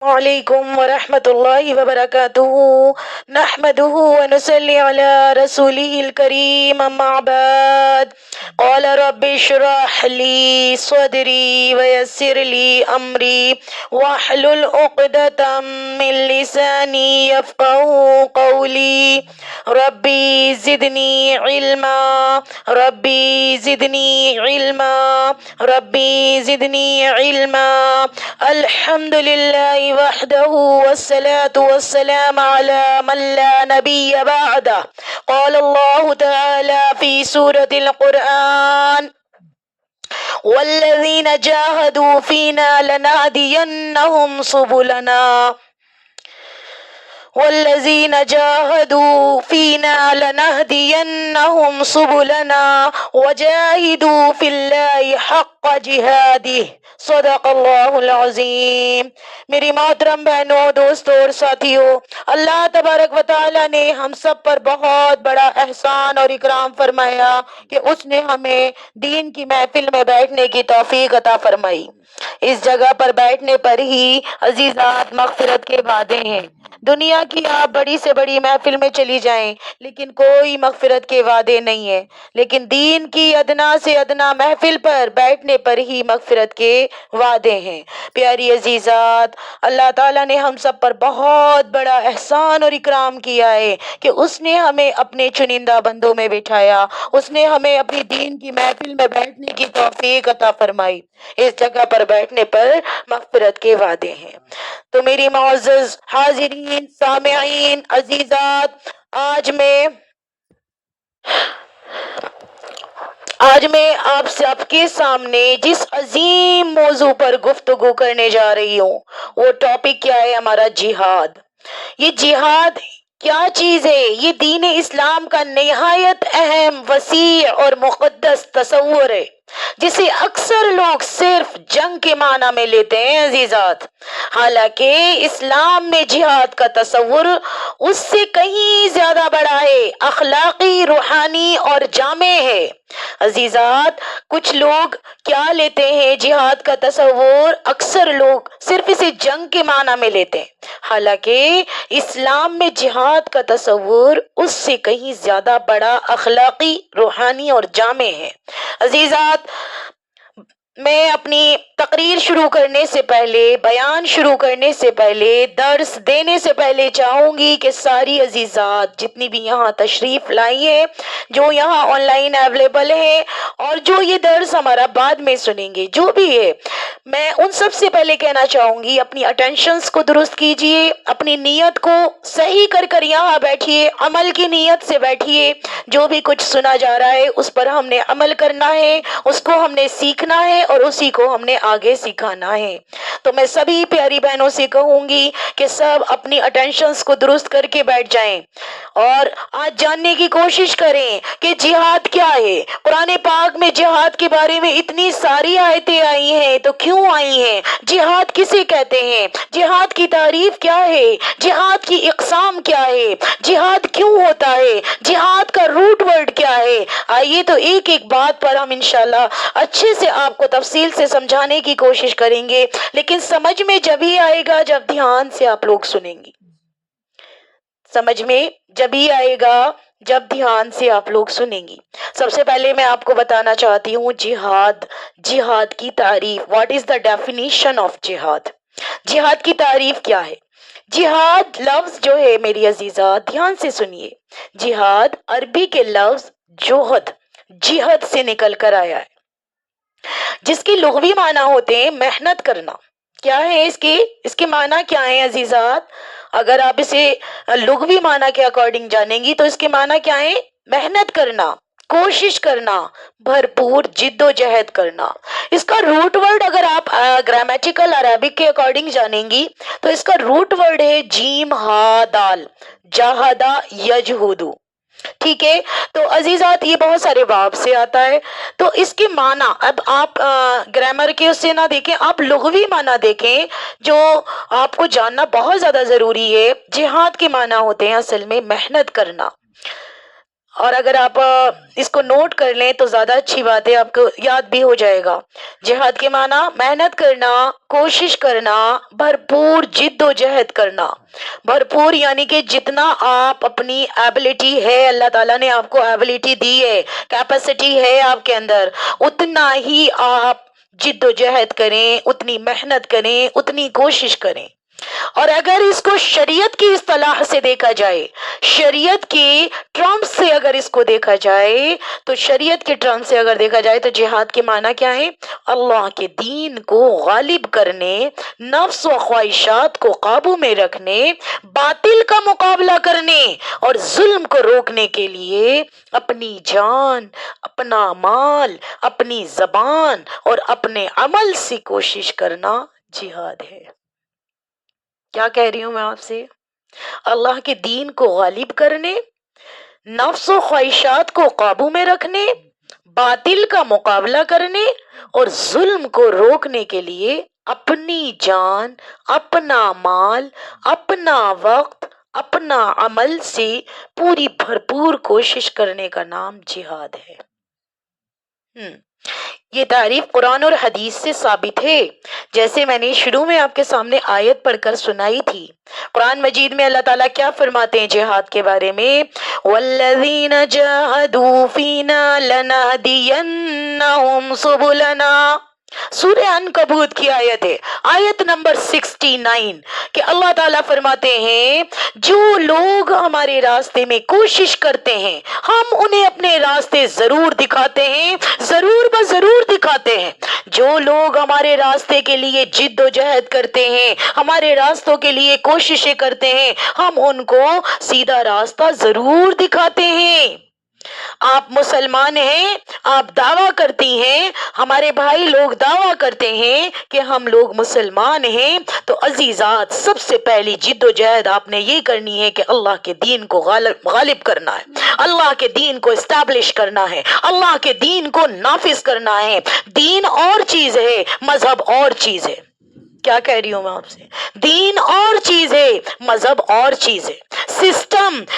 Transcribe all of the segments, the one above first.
وعلیکم ورحمۃ اللہ وبرکاتہ نحمده ونصلی علی رسولہ الکریم اما بعد قال رب اشرح لی صدری ویسر لی امری واحلل عقدۃ من لسانی یفقهوا قولی ربی زدنی علما ربی زدنی علما ربی زدنی علما الحمد للہ وحدہ والصلاة والسلام على من لا نبی بعدہ قال اللہ تعالی فی سورة القرآن والذین جاہدوا فینا لنہدینہم سبلنا والذین جاہدوا فینا لنہدینہم سبلنا وجاہدوا فی اللہ حق جہادہ صدق اللہ العظیم۔ میری محترم بہنوں، دوستوں اور ساتھیوں، اللہ تبارک و تعالیٰ نے ہم سب پر بہت بڑا احسان اور اکرام فرمایا کہ اس نے ہمیں دین کی محفل میں بیٹھنے کی توفیق عطا فرمائی۔ اس جگہ پر بیٹھنے پر ہی عزیزات مغفرت کے وعدے ہیں۔ دنیا کی آپ بڑی سے بڑی محفل میں چلی جائیں لیکن کوئی مغفرت کے وعدے نہیں ہیں، لیکن دین کی ادنا سے ادنا محفل پر بیٹھنے پر ہی مغفرت کے وعدے ہیں۔ پیاری عزیزات، اللہ تعالیٰ نے ہم سب پر بہت بڑا احسان اور اکرام کیا ہے کہ اس نے ہمیں اپنے چنندہ بندوں میں بٹھایا، اس نے ہمیں اپنی دین کی محفل میں بیٹھنے کی توفیق عطا فرمائی۔ اس جگہ پر بیٹھنے پر مغفرت کے وعدے ہیں۔ تو میری معزز حاضرین، سامعین، عزیزات، آج میں آپ سب کے سامنے جس عظیم موضوع پر گفتگو کرنے جا رہی ہوں وہ ٹاپک کیا ہے؟ ہمارا جہاد۔ یہ جہاد کیا چیز ہے؟ یہ دین اسلام کا نہایت اہم، وسیع اور مقدس تصور ہے جسے اکثر لوگ صرف جنگ کے معنی میں لیتے ہیں عزیزات، حالانکہ اسلام میں جہاد کا تصور اس سے کہیں زیادہ بڑا ہے، اخلاقی، روحانی اور جامع ہے۔ عزیزات، کچھ لوگ کیا لیتے ہیں جہاد کا تصور؟ اکثر لوگ صرف اسے جنگ کے معنی میں لیتے ہیں، حالانکہ اسلام میں جہاد کا تصور اس سے کہیں زیادہ بڑا، اخلاقی، روحانی اور جامع ہے۔ عزیزات، میں اپنی تقریر شروع کرنے سے پہلے، بیان شروع کرنے سے پہلے، درس دینے سے پہلے چاہوں گی کہ ساری عزیزات جتنی بھی یہاں تشریف لائی ہیں، جو یہاں آن لائن اویلیبل ہیں اور جو یہ درس ہمارا بعد میں سنیں گے، جو بھی ہے، میں ان سب سے پہلے کہنا چاہوں گی اپنی اٹینشنز کو درست کیجئے، اپنی نیت کو صحیح کر کر یہاں بیٹھیے، عمل کی نیت سے بیٹھیے۔ جو بھی کچھ سنا جا رہا ہے اس پر ہم نے عمل کرنا ہے، اس کو ہم نے سیکھنا ہے اور اسی کو ہم نے آگے سکھانا ہے۔ تو میں سبھی پیاری بہنوں سے کہوں گی کہ سب اپنی اٹینشنز کو درست کر کے بیٹھ جائیں اور آج جاننے کی کوشش کریں کہ جہاد کیا ہے۔ قرآن پاک میں جہاد کے بارے میں اتنی ساری آیتیں آئی ہیں، تو کیوں آئی ہیں؟ جہاد کسے کہتے ہیں؟ جہاد کی تعریف کیا ہے؟ جہاد کی اقسام کیا ہے؟ جہاد کیوں ہوتا ہے؟ جہاد کا روٹ ورڈ کیا ہے؟ آئیے تو ایک ایک بات پر ہم انشاءاللہ اچھے سے آپ کو تفصیل سے سمجھانے کی کوشش کریں گے، لیکن سمجھ میں جب ہی آئے گا جب دھیان سے آپ لوگ سنیں گی۔ سمجھ میں جب ہی آئے گا جب دھیان سے آپ لوگ سنیں گی۔ سب سے پہلے میں آپ کو بتانا چاہتی ہوں جہاد کی تعریف۔ What is the definition of جہاد؟ جہاد کی تعریف کیا ہے؟ جہاد لفظ جو ہے میری عزیزات دھیان سے سنیے، جہاد عربی کے لفظ جہد سے نکل کر آیا ہے، جس کے لغوی معنی ہوتے ہیں محنت کرنا۔ کیا ہے اس کے معنی کیا ہیں عزیزات؟ اگر آپ اسے لغوی معنی کے اکارڈنگ جانیں گی تو اس کے معنی کیا ہیں؟ محنت کرنا، کوشش کرنا، بھرپور جد و جہد کرنا۔ اس کا روٹ ورڈ اگر آپ گرامیٹیکل عربک کے اکارڈنگ جانیں گی تو اس کا روٹ ورڈ ہے جیم ہا دال، جاہدہ یجہدو۔ ٹھیک ہے، تو عزیزات یہ بہت سارے باب سے آتا ہے، تو اس کے معنی اب آپ گرامر کے اس سے نہ دیکھیں، آپ لغوی معنی دیکھیں جو آپ کو جاننا بہت زیادہ ضروری ہے۔ جہاد کے معنی ہوتے ہیں اصل میں محنت کرنا۔ اور اگر آپ اس کو نوٹ کر لیں تو زیادہ اچھی بات ہے، آپ کو یاد بھی ہو جائے گا۔ جہاد کے معنی محنت کرنا، کوشش کرنا، بھرپور جد و جہد کرنا۔ بھرپور یعنی کہ جتنا آپ اپنی ایبلٹی ہے، اللہ تعالیٰ نے آپ کو ایبلٹی دی ہے، کیپیسٹی ہے آپ کے اندر، اتنا ہی آپ جد و جہد کریں، اتنی محنت کریں، اتنی کوشش کریں۔ اور اگر اس کو شریعت کی اصطلاح سے دیکھا جائے، شریعت کی ٹرم سے اگر اس کو دیکھا جائے، تو شریعت کے ٹرم سے اگر دیکھا جائے تو جہاد کے معنی کیا ہے؟ اللہ کے دین کو غالب کرنے، نفس و خواہشات کو قابو میں رکھنے، باطل کا مقابلہ کرنے اور ظلم کو روکنے کے لیے اپنی جان، اپنا مال، اپنی زبان اور اپنے عمل سے کوشش کرنا جہاد ہے۔ کیا کہہ رہی ہوں میں آپ سے؟ اللہ کے دین کو غالب کرنے، نفس و خواہشات کو قابو میں رکھنے، باطل کا مقابلہ کرنے اور ظلم کو روکنے کے لیے اپنی جان، اپنا مال، اپنا وقت، اپنا عمل سے پوری بھرپور کوشش کرنے کا نام جہاد ہے۔ یہ تعریف قرآن اور حدیث سے ثابت ہے، جیسے میں نے شروع میں آپ کے سامنے آیت پڑھ کر سنائی تھی۔ قرآن مجید میں اللہ تعالیٰ کیا فرماتے ہیں جہاد کے بارے میں؟ وَالَّذِينَ جَاهَدُوا فِينَا لَنَهْدِيَنَّهُمْ سُبُلَنَا۔ سورہ عنکبوت کی آیت ہے، آیت نمبر 69، کہ اللہ تعالیٰ فرماتے ہیں جو لوگ ہمارے راستے میں کوشش کرتے ہیں ہم انہیں اپنے راستے ضرور دکھاتے ہیں، ضرور بضرور دکھاتے ہیں۔ جو لوگ ہمارے راستے کے لیے جد و جہد کرتے ہیں، ہمارے راستوں کے لیے کوششیں کرتے ہیں، ہم ان کو سیدھا راستہ ضرور دکھاتے ہیں۔ آپ مسلمان ہیں، آپ دعویٰ کرتی ہیں، ہمارے بھائی لوگ دعویٰ کرتے ہیں کہ ہم لوگ مسلمان ہیں، تو عزیزات سب سے پہلی جد و جہد آپ نے یہ کرنی ہے کہ اللہ کے دین کو غالب کرنا ہے، اللہ کے دین کو اسٹیبلش کرنا ہے، اللہ کے دین کو نافذ کرنا ہے۔ دین اور چیز ہے، مذہب اور چیز ہے۔ کیا کہہ رہی ہوں میں آپ سے؟ دین اور چیز ہے، مذہب اور چیز ہے۔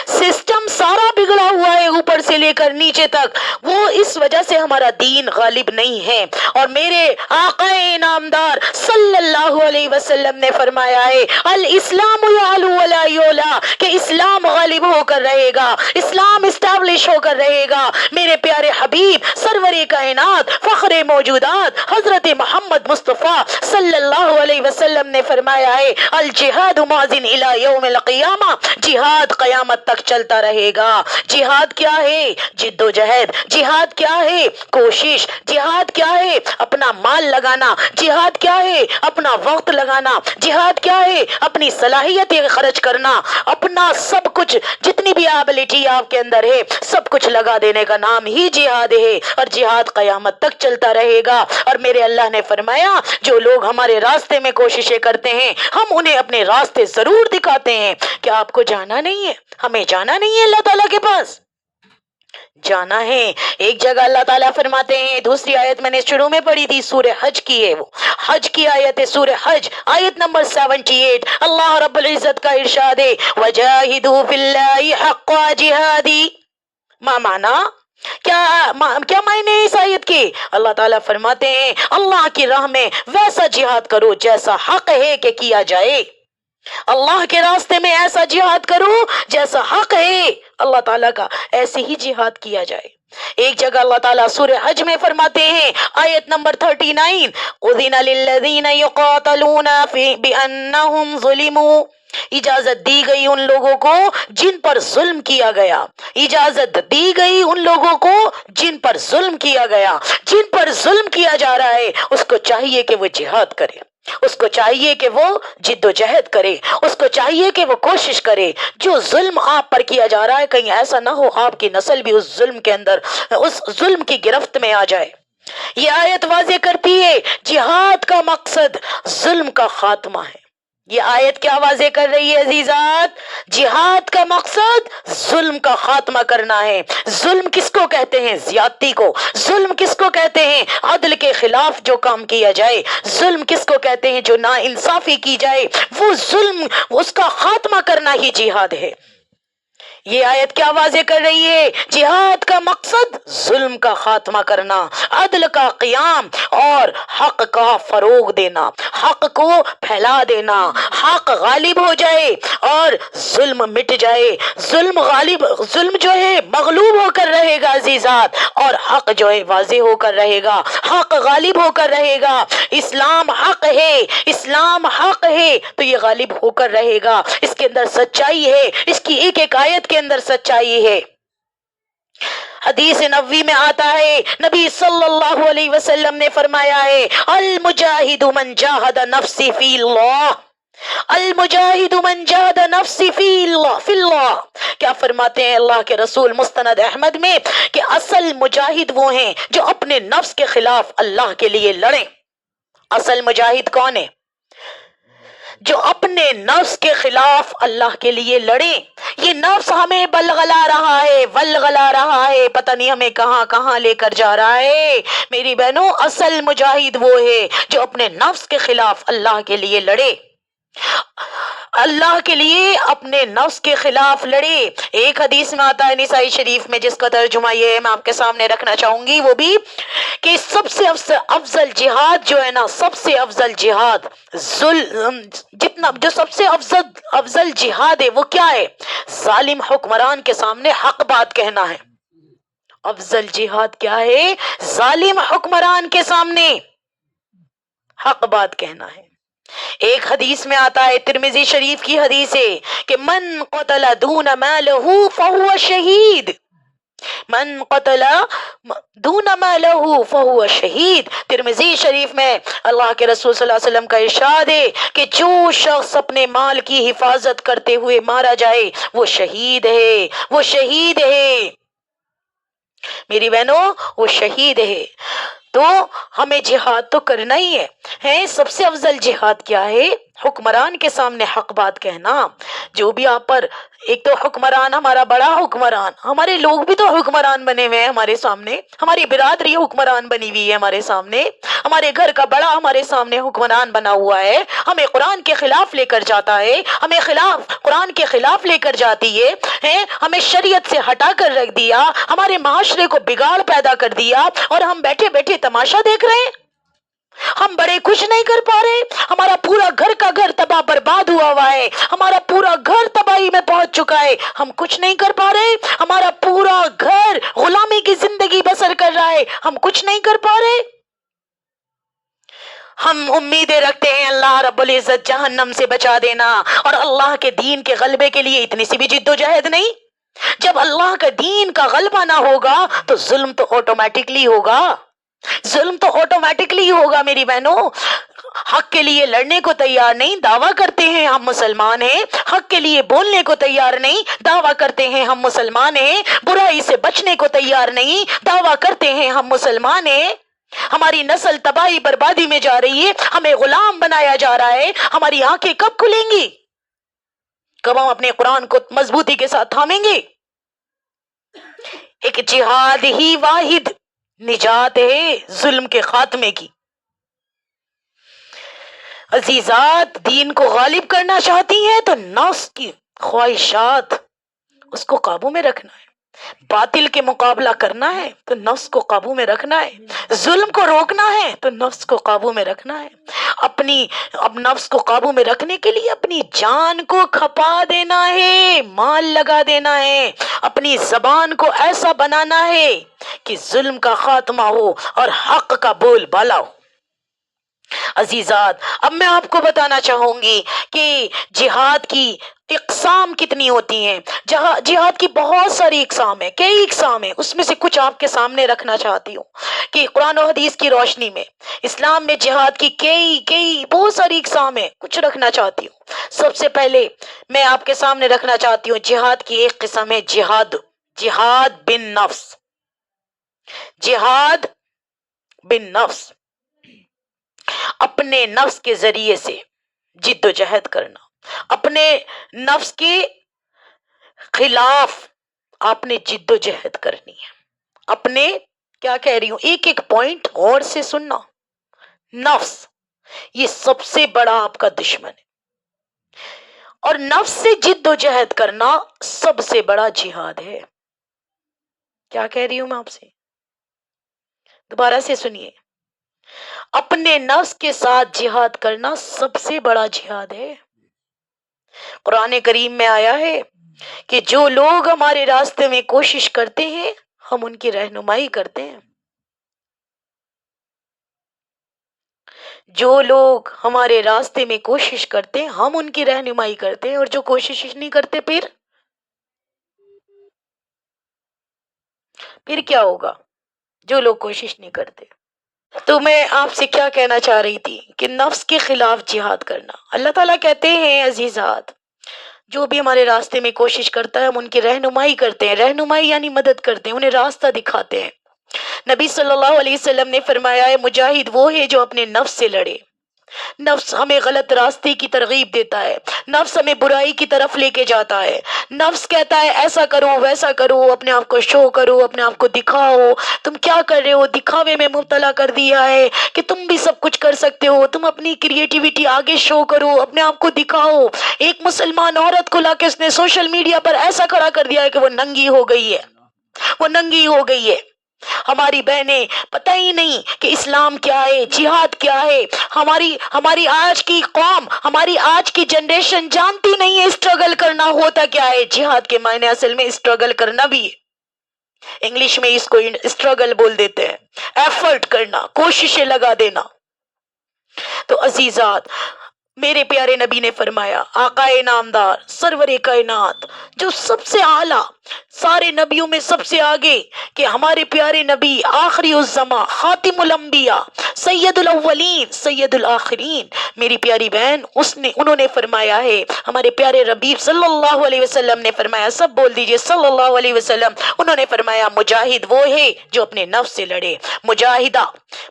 سسٹم سارا بگڑا ہوا ہے اوپر سے لے کر نیچے تک، وہ اس وجہ سے ہمارا دین غالب نہیں ہے۔ اور میرے آقا انعامدار صلی اللہ علیہ وسلم نے فرمایا ہے الاسلام یعلو ولا یعلا، کہ اسلام غالب ہو کر رہے گا، اسلام اسٹیبلش ہو کر رہے گا۔ میرے پیارے حبیب سرور کائنات فخر موجودات حضرت محمد مصطفیٰ صلی اللہ علیہ وسلم نے فرمایا ہے الجہاد ماضٍ الی یوم القیامہ، جہاد قیامت تک چلتا رہے گا۔ جہاد کیا ہے؟ جد و جہد۔ جہاد کیا ہے؟ کوشش۔ جہاد کیا ہے؟ اپنا مال لگانا۔ جہاد کیا ہے؟ اپنا وقت لگانا۔ جہاد کیا ہے؟ اپنی صلاحیتیں خرچ کرنا، اپنا سب کچھ، جتنی بھی ایبلٹی آپ کے اندر ہے سب کچھ لگا دینے کا نام ہی جہاد ہے، اور جہاد قیامت تک چلتا رہے گا۔ اور میرے اللہ نے فرمایا جو لوگ ہمارے راستے میں کوششیں کرتے ہیں ہم انہیں اپنے راستے ضرور دکھاتے ہیں۔ کیا آپ کو جانا نہیں ہے؟ ہمیں جانا نہیں ہے اللہ تعالیٰ کے پاس؟ جانا ہے۔ ایک جگہ اللہ تعالیٰ فرماتے ہیں، دوسری آیت میں نے شروع میں پڑھی تھی، سورہ حج کی ہے، وہ حج کی آیت ہے، سورہ حج آیت نمبر 78۔ اللہ رب العزت کا ارشاد ہے وَجَاهِدُوا فِي اللَّهِ حَقَّ جِهَادِهِ۔ ما معنی؟ کیا معنی اس آیت کے؟ اللہ تعالیٰ فرماتے ہیں اللہ کی راہ میں ویسا جہاد کرو جیسا حق ہے کہ کیا جائے۔ اللہ کے راستے میں ایسا جہاد کرو جیسا حق ہے اللہ تعالیٰ کا، ایسے ہی جہاد کیا جائے۔ ایک جگہ اللہ تعالیٰ سورہ حج میں فرماتے ہیں آیت نمبر 39 اذن للذین یقاتلون بانہم ظلموا، اجازت دی گئی ان لوگوں کو جن پر ظلم کیا گیا، اجازت دی گئی ان لوگوں کو جن پر ظلم کیا گیا۔ جن پر ظلم کیا جا رہا ہے اس کو چاہیے کہ وہ جہاد کرے، اس کو چاہیے کہ وہ جد و جہد کرے، اس کو چاہیے کہ وہ کوشش کرے۔ جو ظلم آپ پر کیا جا رہا ہے کہیں ایسا نہ ہو آپ کی نسل بھی اس ظلم کے اندر، اس ظلم کی گرفت میں آ جائے۔ یہ آیت واضح کرتی ہے جہاد کا مقصد ظلم کا خاتمہ ہے۔ یہ آیت کیا واضح کر رہی ہے عزیزات؟ جہاد کا مقصد ظلم کا خاتمہ کرنا ہے۔ ظلم کس کو کہتے ہیں؟ زیادتی کو۔ ظلم کس کو کہتے ہیں؟ عدل کے خلاف جو کام کیا جائے۔ ظلم کس کو کہتے ہیں؟ جو ناانصافی کی جائے۔ وہ ظلم، اس کا خاتمہ کرنا ہی جہاد ہے۔ یہ آیت کیا واضح کر رہی ہے؟ جہاد کا مقصد ظلم کا خاتمہ کرنا، عدل کا قیام اور حق کا فروغ دینا، حق کو پھیلا دینا، حق غالب ہو جائے اور ظلم مٹ جائے۔ ظلم جو ہے مغلوب ہو کر رہے گا عزیزات، اور حق جو ہے واضح ہو کر رہے گا، حق غالب ہو کر رہے گا۔ اسلام حق ہے، اسلام حق ہے تو یہ غالب ہو کر رہے گا۔ اس کے اندر سچائی ہے، اس کی ایک ایک آیت کے اندر سچائی ہے۔ حدیث نبوی میں آتا ہے، نبی صلی اللہ علیہ وسلم نے فرمایا ہے، المجاہد من جاہد نفسی فی اللہ، المجاہد من جاہد نفسی فی اللہ۔ کیا فرماتے ہیں اللہ کے رسول مستند احمد میں کہ اصل مجاہد وہ ہیں جو اپنے نفس کے خلاف اللہ کے لیے لڑیں۔ اصل مجاہد کون ہے؟ جو اپنے نفس کے خلاف اللہ کے لیے لڑے۔ یہ نفس ہمیں بلغلا رہا ہے، ولغلا رہا ہے، پتہ نہیں ہمیں کہاں کہاں لے کر جا رہا ہے۔ میری بہنوں، اصل مجاہد وہ ہے جو اپنے نفس کے خلاف اللہ کے لیے لڑے، اللہ کے لیے اپنے نفس کے خلاف لڑے۔ ایک حدیث میں آتا ہے نسائی شریف میں، جس کا ترجمہ یہ ہے، میں آپ کے سامنے رکھنا چاہوں گی، وہ بھی کہ سب سے افضل جہاد جو ہے نا، سب سے افضل جہاد جو سب سے افضل جہاد ہے وہ کیا ہے؟ ظالم حکمران کے سامنے حق بات کہنا ہے۔ افضل جہاد کیا ہے؟ ظالم حکمران کے سامنے حق بات کہنا ہے۔ ایک حدیث میں آتا ہے، ترمذی شریف کی حدیث ہے کہ من قتل دون مالہ فہو شہید، من قتل دون مالہ فہو شہید۔ ترمذی شریف میں اللہ کے رسول صلی اللہ علیہ وسلم کا ارشاد ہے کہ جو شخص اپنے مال کی حفاظت کرتے ہوئے مارا جائے وہ شہید ہے، وہ شہید ہے۔ میری بہنوں، وہ شہید ہے۔ تو ہمیں جہاد تو کرنا ہی ہے۔ سب سے افضل جہاد کیا ہے؟ حکمران کے سامنے حق بات کہنا۔ جو بھی آپ پر، ایک تو حکمران ہمارا بڑا حکمران، ہمارے لوگ بھی تو حکمران بنے ہوئے ہیں ہمارے سامنے، ہماری برادری حکمران بنی ہوئی ہے ہمارے سامنے، ہمارے گھر کا بڑا ہمارے سامنے حکمران بنا ہوا ہے، ہمیں قرآن کے خلاف لے کر جاتا ہے، ہمیں قرآن کے خلاف لے کر جاتی ہے، ہمیں شریعت سے ہٹا کر رکھ دیا، ہمارے معاشرے کو بگاڑ پیدا کر دیا، اور ہم بیٹھے بیٹھے تماشا دیکھ رہے ہیں۔ ہم بڑے کچھ نہیں کر پا رہے، ہمارا پورا گھر کا گھر تباہ برباد ہوا ہے، ہمارا پورا گھر تباہی میں پہنچ چکا ہے، ہم کچھ نہیں کر پا رہے، ہمارا پورا گھر غلامی کی زندگی بسر کر رہا ہے، ہم کچھ نہیں کر پا رہے۔ ہم امیدیں رکھتے ہیں اللہ رب العزت جہنم سے بچا دینا، اور اللہ کے دین کے غلبے کے لیے اتنی سی بھی جد و جہد نہیں۔ جب اللہ کا دین کا غلبہ نہ ہوگا تو ظلم تو آٹومیٹکلی ہوگا، ظلم تو آٹومیٹکلی ہوگا۔ میری بہنوں، حق کے لیے لڑنے کو تیار نہیں، دعویٰ کرتے ہیں ہم مسلمان ہیں، حق کے لیے بولنے کو تیار نہیں، دعویٰ کرتے ہیں ہم مسلمان ہیں، برائی سے بچنے کو تیار نہیں، دعویٰ کرتے ہیں ہم مسلمان ہیں۔ ہماری نسل تباہی بربادی میں جا رہی ہے، ہمیں غلام بنایا جا رہا ہے، ہماری آنکھیں کب کھلیں گی؟ کب ہم اپنے قرآن کو مضبوطی کے ساتھ تھامیں گے؟ ایک جہاد ہی واحد نجات ہے ظلم کے خاتمے کی۔ عزیزات، دین کو غالب کرنا چاہتی ہیں تو نفس کی خواہشات، اس کو قابو میں رکھنا ہے۔ باطل کے مقابلہ کرنا ہے تو نفس کو قابو میں رکھنا ہے، ظلم کو روکنا ہے تو نفس کو قابو میں رکھنا ہے۔ اب نفس کو قابو میں رکھنے کے لیے اپنی جان کو کھپا دینا ہے، مال لگا دینا ہے، اپنی زبان کو ایسا بنانا ہے کہ ظلم کا خاتمہ ہو اور حق کا بول بالا ہو۔ عزیزات، اب میں آپ کو بتانا چاہوں گی کہ جہاد کی اقسام کتنی ہوتی ہیں۔ جہاد کی بہت ساری اقسام ہیں، کئی اقسام ہیں، اس میں سے کچھ آپ کے سامنے رکھنا چاہتی ہوں کہ قرآن و حدیث کی روشنی میں اسلام میں جہاد کی کئی بہت ساری اقسام ہیں، کچھ رکھنا چاہتی ہوں۔ سب سے پہلے میں آپ کے سامنے رکھنا چاہتی ہوں جہاد کی ایک قسم ہے جہاد بن نفس۔ جہاد بن نفس، اپنے نفس کے ذریعے سے جد و جہد کرنا، اپنے نفس کے خلاف آپ نے جد و جہد کرنی ہے۔ اپنے، کیا کہہ رہی ہوں، ایک ایک پوائنٹ غور سے سننا۔ نفس یہ سب سے بڑا آپ کا دشمن ہے، اور نفس سے جد و جہد کرنا سب سے بڑا جہاد ہے. کیا کہہ رہی ہوں میں آپ سے؟ دوبارہ سے سنیے. اپنے نفس کے ساتھ جہاد کرنا سب سے بڑا جہاد ہے. قرآن کریم میں آیا ہے کہ جو لوگ ہمارے راستے میں کوشش کرتے ہیں ہم ان کی رہنمائی کرتے ہیں. جو لوگ ہمارے راستے میں کوشش کرتے ہیں ہم ان کی رہنمائی کرتے ہیں، اور جو کوشش نہیں کرتے پھر کیا ہوگا؟ جو لوگ کوشش نہیں کرتے. تو میں آپ سے کیا کہنا چاہ رہی تھی کہ نفس کے خلاف جہاد کرنا. اللہ تعالیٰ کہتے ہیں عزیزات، جو بھی ہمارے راستے میں کوشش کرتا ہے ہم ان کی رہنمائی کرتے ہیں. رہنمائی یعنی مدد کرتے ہیں، انہیں راستہ دکھاتے ہیں. نبی صلی اللہ علیہ وسلم نے فرمایا ہے مجاہد وہ ہے جو اپنے نفس سے لڑے. نفس ہمیں غلط راستے کی ترغیب دیتا ہے، نفس ہمیں برائی کی طرف لے کے جاتا ہے. نفس کہتا ہے ایسا کرو ویسا کرو، اپنے آپ کو شو کرو، اپنے آپ کو دکھاؤ. تم کیا کر رہے ہو؟ دکھاوے میں مبتلا کر دیا ہے کہ تم بھی سب کچھ کر سکتے ہو. تم اپنی کریٹیوٹی آگے شو کرو، اپنے آپ کو دکھاؤ. ایک مسلمان عورت کو لا کے اس نے سوشل میڈیا پر ایسا کھڑا کر دیا ہے کہ وہ ننگی ہو گئی ہے، وہ ننگی ہو گئی ہے. ہماری بہنیں پتہ ہی نہیں کہ اسلام کیا ہے، جہاد کیا ہے. ہماری آج کی قوم، ہماری آج کی جنریشن جانتی نہیں ہے اسٹرگل کرنا ہوتا کیا ہے. جہاد کے معنی اصل میں اسٹرگل کرنا بھی ہے. انگلش میں اس کو اسٹرگل بول دیتے ہیں، ایفرٹ کرنا، کوششیں لگا دینا. تو عزیزات، میرے پیارے نبی نے فرمایا، آقائے نامدار سرور کائنات جو سب سے اعلیٰ، سارے نبیوں میں سب سے آگے، کہ ہمارے پیارے نبی آخری الزماں، خاتم الانبیاء، سید الاولین سید الآخرین، میری پیاری بہن انہوں نے فرمایا ہے، ہمارے پیارے ربیب صلی اللہ علیہ وسلم نے فرمایا، سب بول دیجئے صلی اللہ علیہ وسلم. انہوں نے فرمایا مجاہد وہ ہے جو اپنے نفس سے لڑے.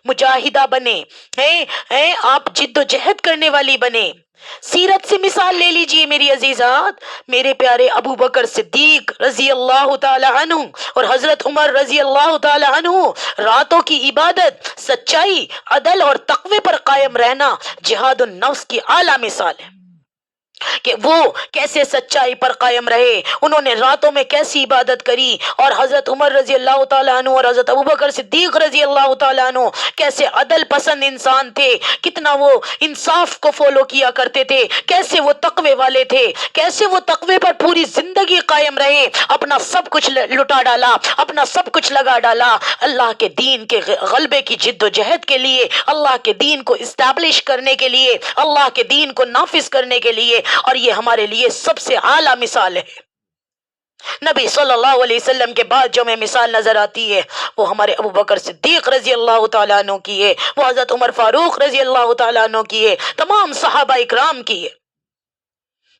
مجاہدہ بنے ہیں آپ، جد و جہد کرنے والی بنے. سیرت سے مثال لے لیجئے میری عزیزات. میرے پیارے ابو بکر صدیق رضی اللہ تعالی عنہ اور حضرت عمر رضی اللہ تعالی عنہ، راتوں کی عبادت، سچائی، عدل اور تقوی پر قائم رہنا جہاد النفس کی اعلیٰ مثال ہے. کہ وہ کیسے سچائی پر قائم رہے، انہوں نے راتوں میں کیسی عبادت کری. اور حضرت عمر رضی اللہ تعالیٰ عنہ اور حضرت ابوبکر صدیق رضی اللہ تعالیٰ عنہ کیسے عدل پسند انسان تھے، کتنا وہ انصاف کو فالو کیا کرتے تھے، کیسے وہ تقوی والے تھے، کیسے وہ تقوی پر پوری زندگی قائم رہے، اپنا سب کچھ لٹا ڈالا، اپنا سب کچھ لگا ڈالا اللہ کے دین کے غلبے کی جد و جہد کے لیے، اللہ کے دین کو اسٹیبلش کرنے کے لیے، اللہ کے دین کو نافذ کرنے کے لیے. اور یہ ہمارے لیے سب سے اعلیٰ مثال ہے. نبی صلی اللہ علیہ وسلم کے بعد جو ہمیں مثال نظر آتی ہے وہ ہمارے ابو بکر صدیق رضی اللہ تعالیٰ عنہ کی ہے، وہ حضرت عمر فاروق رضی اللہ تعالیٰ عنہ کی ہے، تمام صحابہ اکرام کی ہے،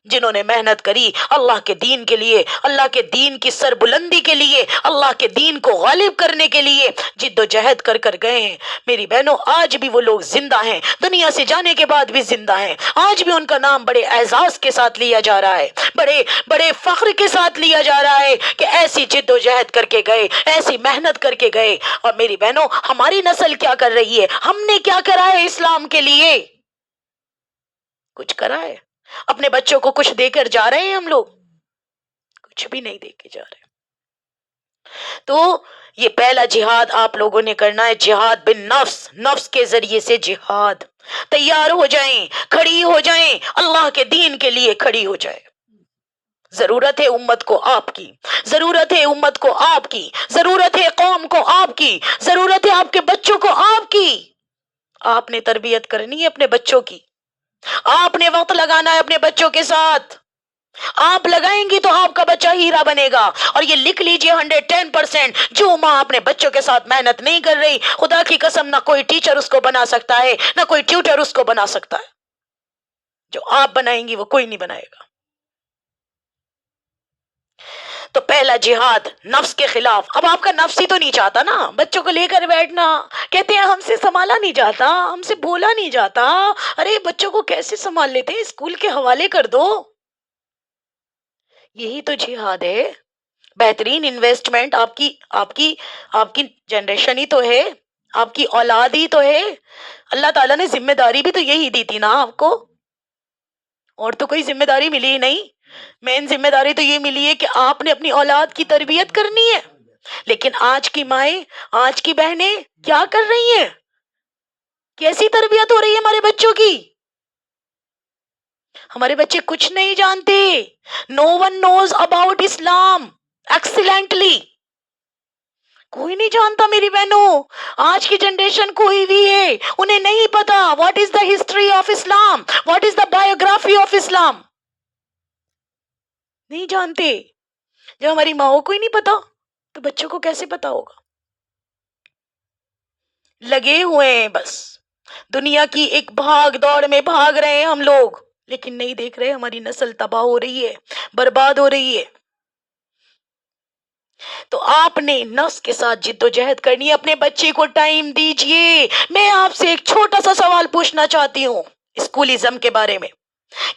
جنہوں نے محنت کری اللہ کے دین کے لیے، اللہ کے دین کی سربلندی کے لیے، اللہ کے دین کو غالب کرنے کے لیے جد و جہد کر کر گئے ہیں. میری بہنوں، آج بھی وہ لوگ زندہ ہیں، دنیا سے جانے کے بعد بھی زندہ ہیں. آج بھی ان کا نام بڑے اعزاز کے ساتھ لیا جا رہا ہے، بڑے بڑے فخر کے ساتھ لیا جا رہا ہے کہ ایسی جد و جہد کر کے گئے، ایسی محنت کر کے گئے. اور میری بہنوں، ہماری نسل کیا کر رہی ہے؟ ہم نے کیا کرا ہے اسلام کے لیے؟ کچھ کرا ہے؟ اپنے بچوں کو کچھ دے کر جا رہے ہیں ہم لوگ؟ کچھ بھی نہیں دے کے جا رہے. تو یہ پہلا جہاد آپ لوگوں نے کرنا ہے، جہاد بن نفس، نفس کے ذریعے سے جہاد. تیار ہو جائیں، کھڑی ہو جائیں، اللہ کے دین کے لیے کھڑی ہو جائیں. ضرورت ہے امت کو آپ کی، ضرورت ہے امت کو آپ کی، ضرورت ہے قوم کو آپ کی، ضرورت ہے آپ کے بچوں کو آپ کی. آپ نے تربیت کرنی ہے اپنے بچوں کی، آپ نے وقت لگانا ہے اپنے بچوں کے ساتھ. آپ لگائیں گی تو آپ کا بچہ ہیرا بنے گا. اور یہ لکھ لیجئے 110%، جو ماں اپنے بچوں کے ساتھ محنت نہیں کر رہی، خدا کی قسم نہ کوئی ٹیچر اس کو بنا سکتا ہے، نہ کوئی ٹیوٹر اس کو بنا سکتا ہے. جو آپ بنائیں گی وہ کوئی نہیں بنائے گا. تو پہلا جہاد نفس کے خلاف. اب آپ کا نفس ہی تو نہیں چاہتا نا بچوں کو لے کر بیٹھنا، کہتے ہیں ہم سے سنبھالا نہیں جاتا، ہم سے بولا نہیں جاتا. ارے بچوں کو کیسے سنبھال لیتے ہیں، اسکول کے حوالے کر دو. یہی تو جہاد ہے. بہترین انویسٹمنٹ آپ کی جنریشن ہی تو ہے، آپ کی اولاد ہی تو ہے. اللہ تعالیٰ نے ذمہ داری بھی تو یہی دی تھی نا آپ کو. اور تو کوئی ذمہ داری ملی ہی نہیں. مین ذمہ داری تو یہ ملی ہے کہ آپ نے اپنی اولاد کی تربیت کرنی ہے. لیکن آج کی مائیں، آج کی بہنیں کیا کر رہی ہیں؟ کیسی تربیت ہو رہی ہے ہمارے بچوں کی؟ ہمارے بچے کچھ نہیں جانتے. نو ون نوز اباؤٹ اسلام ایکسیلنٹلی. کوئی نہیں جانتا میری بہنوں. آج کی جنریشن کوئی بھی ہے انہیں نہیں پتا what is the history of Islam, what is the biography of Islam. نہیں جانتے. جب ہماری ماں کو ہی نہیں پتا تو بچوں کو کیسے پتا ہوگا؟ لگے ہوئے ہیں بس دنیا کی ایک بھاگ دوڑ میں بھاگ رہے ہیں ہم لوگ، لیکن نہیں دیکھ رہے ہماری نسل تباہ ہو رہی ہے، برباد ہو رہی ہے. تو آپ نے نفس کے ساتھ جد و جہد کرنی ہے. اپنے بچے کو ٹائم دیجئے. میں آپ سے ایک چھوٹا سا سوال پوچھنا چاہتی ہوں اسکولزم کے بارے میں،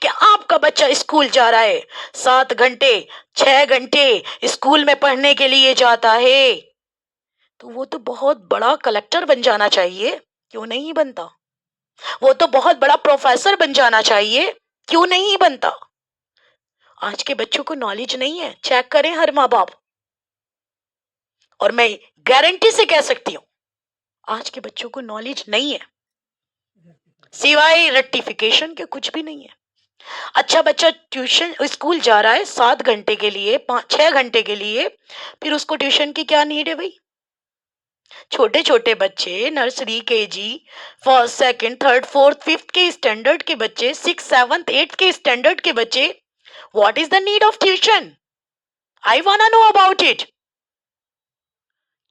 کہ آپ کا بچہ اسکول جا رہا ہے، 7 گھنٹے 6 گھنٹے اسکول میں پڑھنے کے لیے جاتا ہے، تو وہ تو بہت بڑا کلیکٹر بن جانا چاہیے، کیوں نہیں بنتا؟ وہ تو بہت بڑا پروفیسر بن جانا چاہیے، کیوں نہیں بنتا؟ آج کے بچوں کو نالج نہیں ہے. چیک کریں ہر ماں باپ، اور میں گارنٹی سے کہہ سکتی ہوں آج کے بچوں کو نالج نہیں ہے، سوائے رٹیفیکیشن کے کچھ بھی نہیں ہے. اچھا بچہ ٹیوشن اسکول جا رہا ہے 7 گھنٹے کے لیے، 6 گھنٹے کے لیے، پھر اس کو ٹیوشن کی کیا نیڈ ہے بھائی؟ چھوٹے چھوٹے بچے nursery K G, first second third fourth fifth کے اسٹینڈرڈ کے بچے، 6 7 8 کے اسٹینڈرڈ کے بچے، what is the need of tuition? I wanna know about it.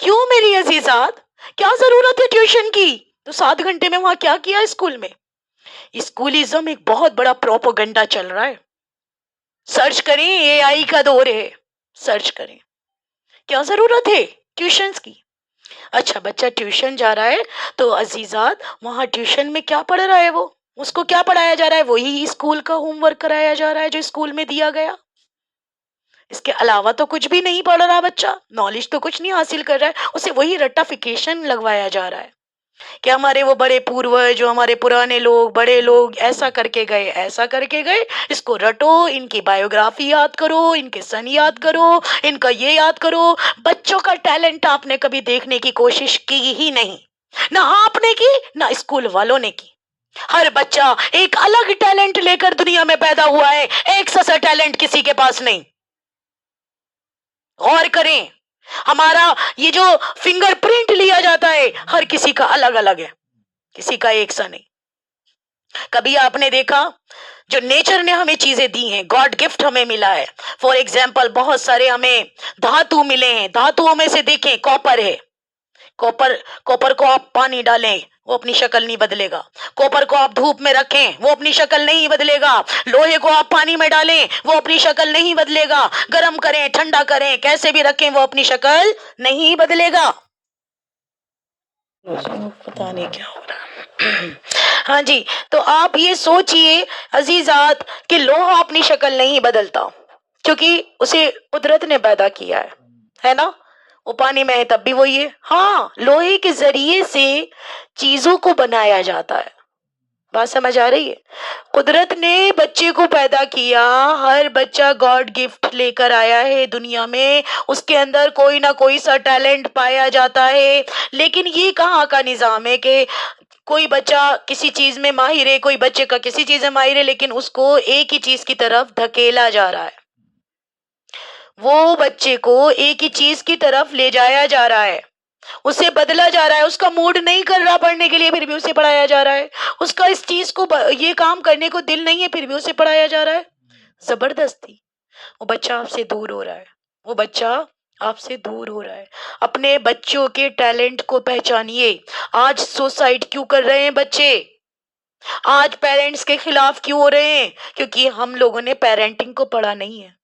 کیوں میری عزیزات، کیا ضرورت ہے ٹیوشن کی؟ تو 7 گھنٹے میں وہاں کیا کیا اسکول میں؟ اسکولزم ایک بہت بڑا پروپوگنڈا چل رہا ہے. سرچ کریں، اے آئی کا دور ہے، سرچ کریں. کیا ضرورت ہے ٹیوشنز کی؟ اچھا بچہ ٹیوشن جا رہا ہے تو عزیزات وہاں ٹیوشن میں کیا پڑھ رہا ہے؟ وہ اس کو کیا پڑھایا جا رہا ہے؟ وہی اسکول کا ہوم ورک کرایا جا رہا ہے جو اسکول میں دیا گیا. اس کے علاوہ تو کچھ بھی نہیں پڑھ رہا بچہ، نالج تو کچھ نہیں حاصل کر رہا ہے. اسے وہی رٹافیکیشن لگوایا جا رہا ہے کہ ہمارے وہ بڑے پوروج، جو ہمارے پرانے لوگ بڑے لوگ ایسا کر کے گئے، ایسا کر کے گئے، اس کو رٹو، ان کی بایوگرافی یاد کرو، ان کے سن یاد کرو، ان کا یہ یاد کرو. بچوں کا ٹیلنٹ آپ نے کبھی دیکھنے کی کوشش کی ہی نہیں، نہ آپ نے کی نہ اسکول والوں نے کی. ہر بچہ ایک الگ ٹیلنٹ لے کر دنیا میں پیدا ہوا ہے، ایک سا ٹیلنٹ کسی کے پاس نہیں. غور کریں، ہمارا یہ جو فنگر پرنٹ لیا جاتا ہے ہر کسی کا الگ الگ ہے، کسی کا ایک سا نہیں. کبھی آپ نے دیکھا جو نیچر نے ہمیں چیزیں دی ہیں، گاڈ گفٹ ہمیں ملا ہے. فار ایگزامپل بہت سارے ہمیں دھاتو ملے ہیں. دھاتوؤں میں سے دیکھیں کاپر ہے. کوپر کو آپ پانی ڈالیں وہ اپنی شکل نہیں بدلے گا. کوپر کو آپ دھوپ میں رکھیں وہ اپنی شکل نہیں بدلے گا. لوہے کو آپ پانی میں ڈالیں وہ اپنی شکل نہیں بدلے گا. گرم کریں ٹھنڈا کریں کیسے بھی رکھیں وہ اپنی شکل نہیں بدلے گا. پتا نہیں کیا ہو رہا. ہاں جی، تو آپ یہ سوچئے عزیزات کہ لوہا اپنی شکل نہیں بدلتا کیونکہ اسے قدرت نے پیدا کیا ہے نا. وہ پانی میں ہے تب بھی وہی ہے. ہاں، لوہے کے ذریعے سے چیزوں کو بنایا جاتا ہے. بات سمجھ آ رہی ہے؟ قدرت نے بچے کو پیدا کیا، ہر بچہ گاڈ گفٹ لے کر آیا ہے دنیا میں، اس کے اندر کوئی نہ کوئی سا ٹیلنٹ پایا جاتا ہے. لیکن یہ کہاں کا نظام ہے کہ کوئی بچہ کسی چیز میں ماہر ہے، کوئی بچے کا کسی چیز میں ماہر ہے، لیکن اس کو ایک ہی چیز کی طرف دھکیلا جا رہا ہے، وہ بچے کو ایک ہی چیز کی طرف لے جایا جا رہا ہے، اسے بدلا جا رہا ہے. اس کا موڈ نہیں کر رہا پڑھنے کے لیے پھر بھی اسے پڑھایا جا رہا ہے. اس کا اس چیز کو یہ کام کرنے کو دل نہیں ہے پھر بھی اسے پڑھایا جا رہا ہے زبردستی. وہ بچہ آپ سے دور ہو رہا ہے، وہ بچہ آپ سے دور ہو رہا ہے. اپنے بچوں کے ٹیلنٹ کو پہچانیے. آج سوسائڈ کیوں کر رہے ہیں بچے؟ آج پیرنٹس کے خلاف کیوں ہو رہے ہیں؟ کیونکہ ہم لوگوں نے پیرنٹنگ کو پڑھا نہیں ہے،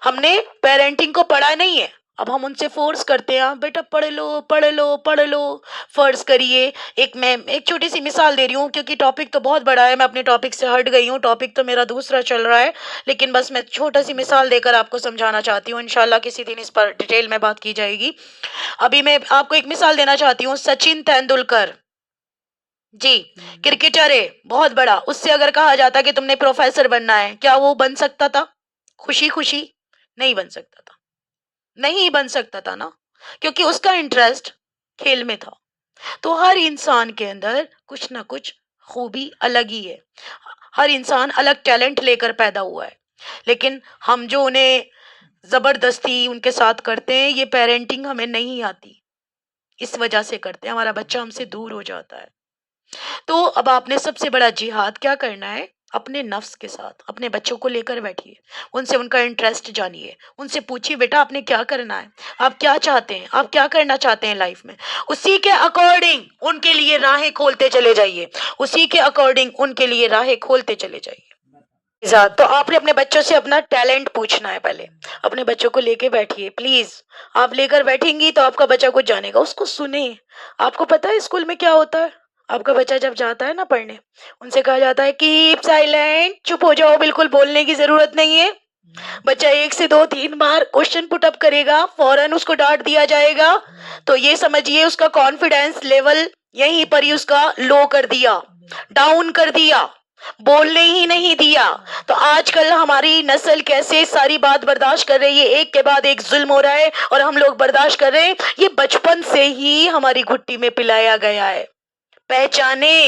ہم نے پیرنٹنگ کو پڑھا نہیں ہے. اب ہم ان سے فورس کرتے ہیں بیٹا پڑھ لو پڑھ لو پڑھ لو. فرض کریے میں ایک چھوٹی سی مثال دے رہی ہوں کیونکہ ٹاپک تو بہت بڑا ہے، میں اپنے ٹاپک سے ہٹ گئی ہوں، ٹاپک تو میرا دوسرا چل رہا ہے، لیکن بس میں چھوٹا سی مثال دے کر آپ کو سمجھانا چاہتی ہوں. انشاءاللہ کسی دن اس پر ڈیٹیل میں بات کی جائے گی. ابھی میں آپ کو ایک مثال دینا چاہتی ہوں. سچن تیندولکر جی کرکٹر ہے بہت بڑا، اس سے اگر کہا جاتا کہ تم نے پروفیسر بننا ہے، کیا وہ بن سکتا تھا خوشی خوشی؟ نہیں بن سکتا تھا، نہیں بن سکتا تھا نا، کیونکہ اس کا انٹرسٹ کھیل میں تھا۔ تو ہر انسان کے اندر کچھ نہ کچھ خوبی الگ ہی ہے، ہر انسان الگ ٹیلنٹ لے کر پیدا ہوا ہے، لیکن ہم جو انہیں زبردستی ان کے ساتھ کرتے ہیں، یہ پیرنٹنگ ہمیں نہیں آتی، اس وجہ سے کرتے ہیں، ہمارا بچہ ہم سے دور ہو جاتا ہے۔ تو اب آپ نے سب سے بڑا جہاد کیا کرنا ہے؟ اپنے نفس کے ساتھ اپنے بچوں کو لے کر بیٹھیے، ان سے ان کا انٹرسٹ جانیے، ان سے پوچھیے بیٹا آپ نے کیا کرنا ہے، آپ کیا چاہتے ہیں، آپ کیا کرنا چاہتے ہیں لائف میں، اسی کے اکارڈنگ ان کے لیے راہیں کھولتے چلے جائیے، اسی کے اکارڈنگ ان کے لیے راہیں کھولتے چلے جائیے۔ تو آپ نے اپنے بچوں سے اپنا ٹیلنٹ پوچھنا ہے، پہلے اپنے بچوں کو لے کے بیٹھیے پلیز، آپ لے کر بیٹھیں گی تو آپ کا بچہ کچھ جانے گا، اس کو سنیں۔ آپ کو پتا ہے اسکول میں کیا ہوتا ہے؟ آپ کا بچہ جب جاتا ہے نا پڑھنے، ان سے کہا جاتا ہے کیپ سائلنٹ، چپ ہو جاؤ، بالکل بولنے کی ضرورت نہیں ہے۔ بچہ 1 سے 2 3 بار کوشچن پٹ اپ کرے گا، فوراً اس کو ڈانٹ دیا جائے گا، تو یہ سمجھیے اس کا کانفیڈینس لیول یہیں پر ہی اس کا لو کر دیا، ڈاؤن کر دیا، بولنے ہی نہیں دیا۔ تو آج کل ہماری نسل کیسے ساری بات برداشت کر رہی ہے، ایک کے بعد ایک ظلم ہو رہا ہے اور ہم لوگ برداشت کر رہے ہیں، یہ بچپن سے ہی ہماری گھٹی میں پلایا گیا ہے۔ پہچانے،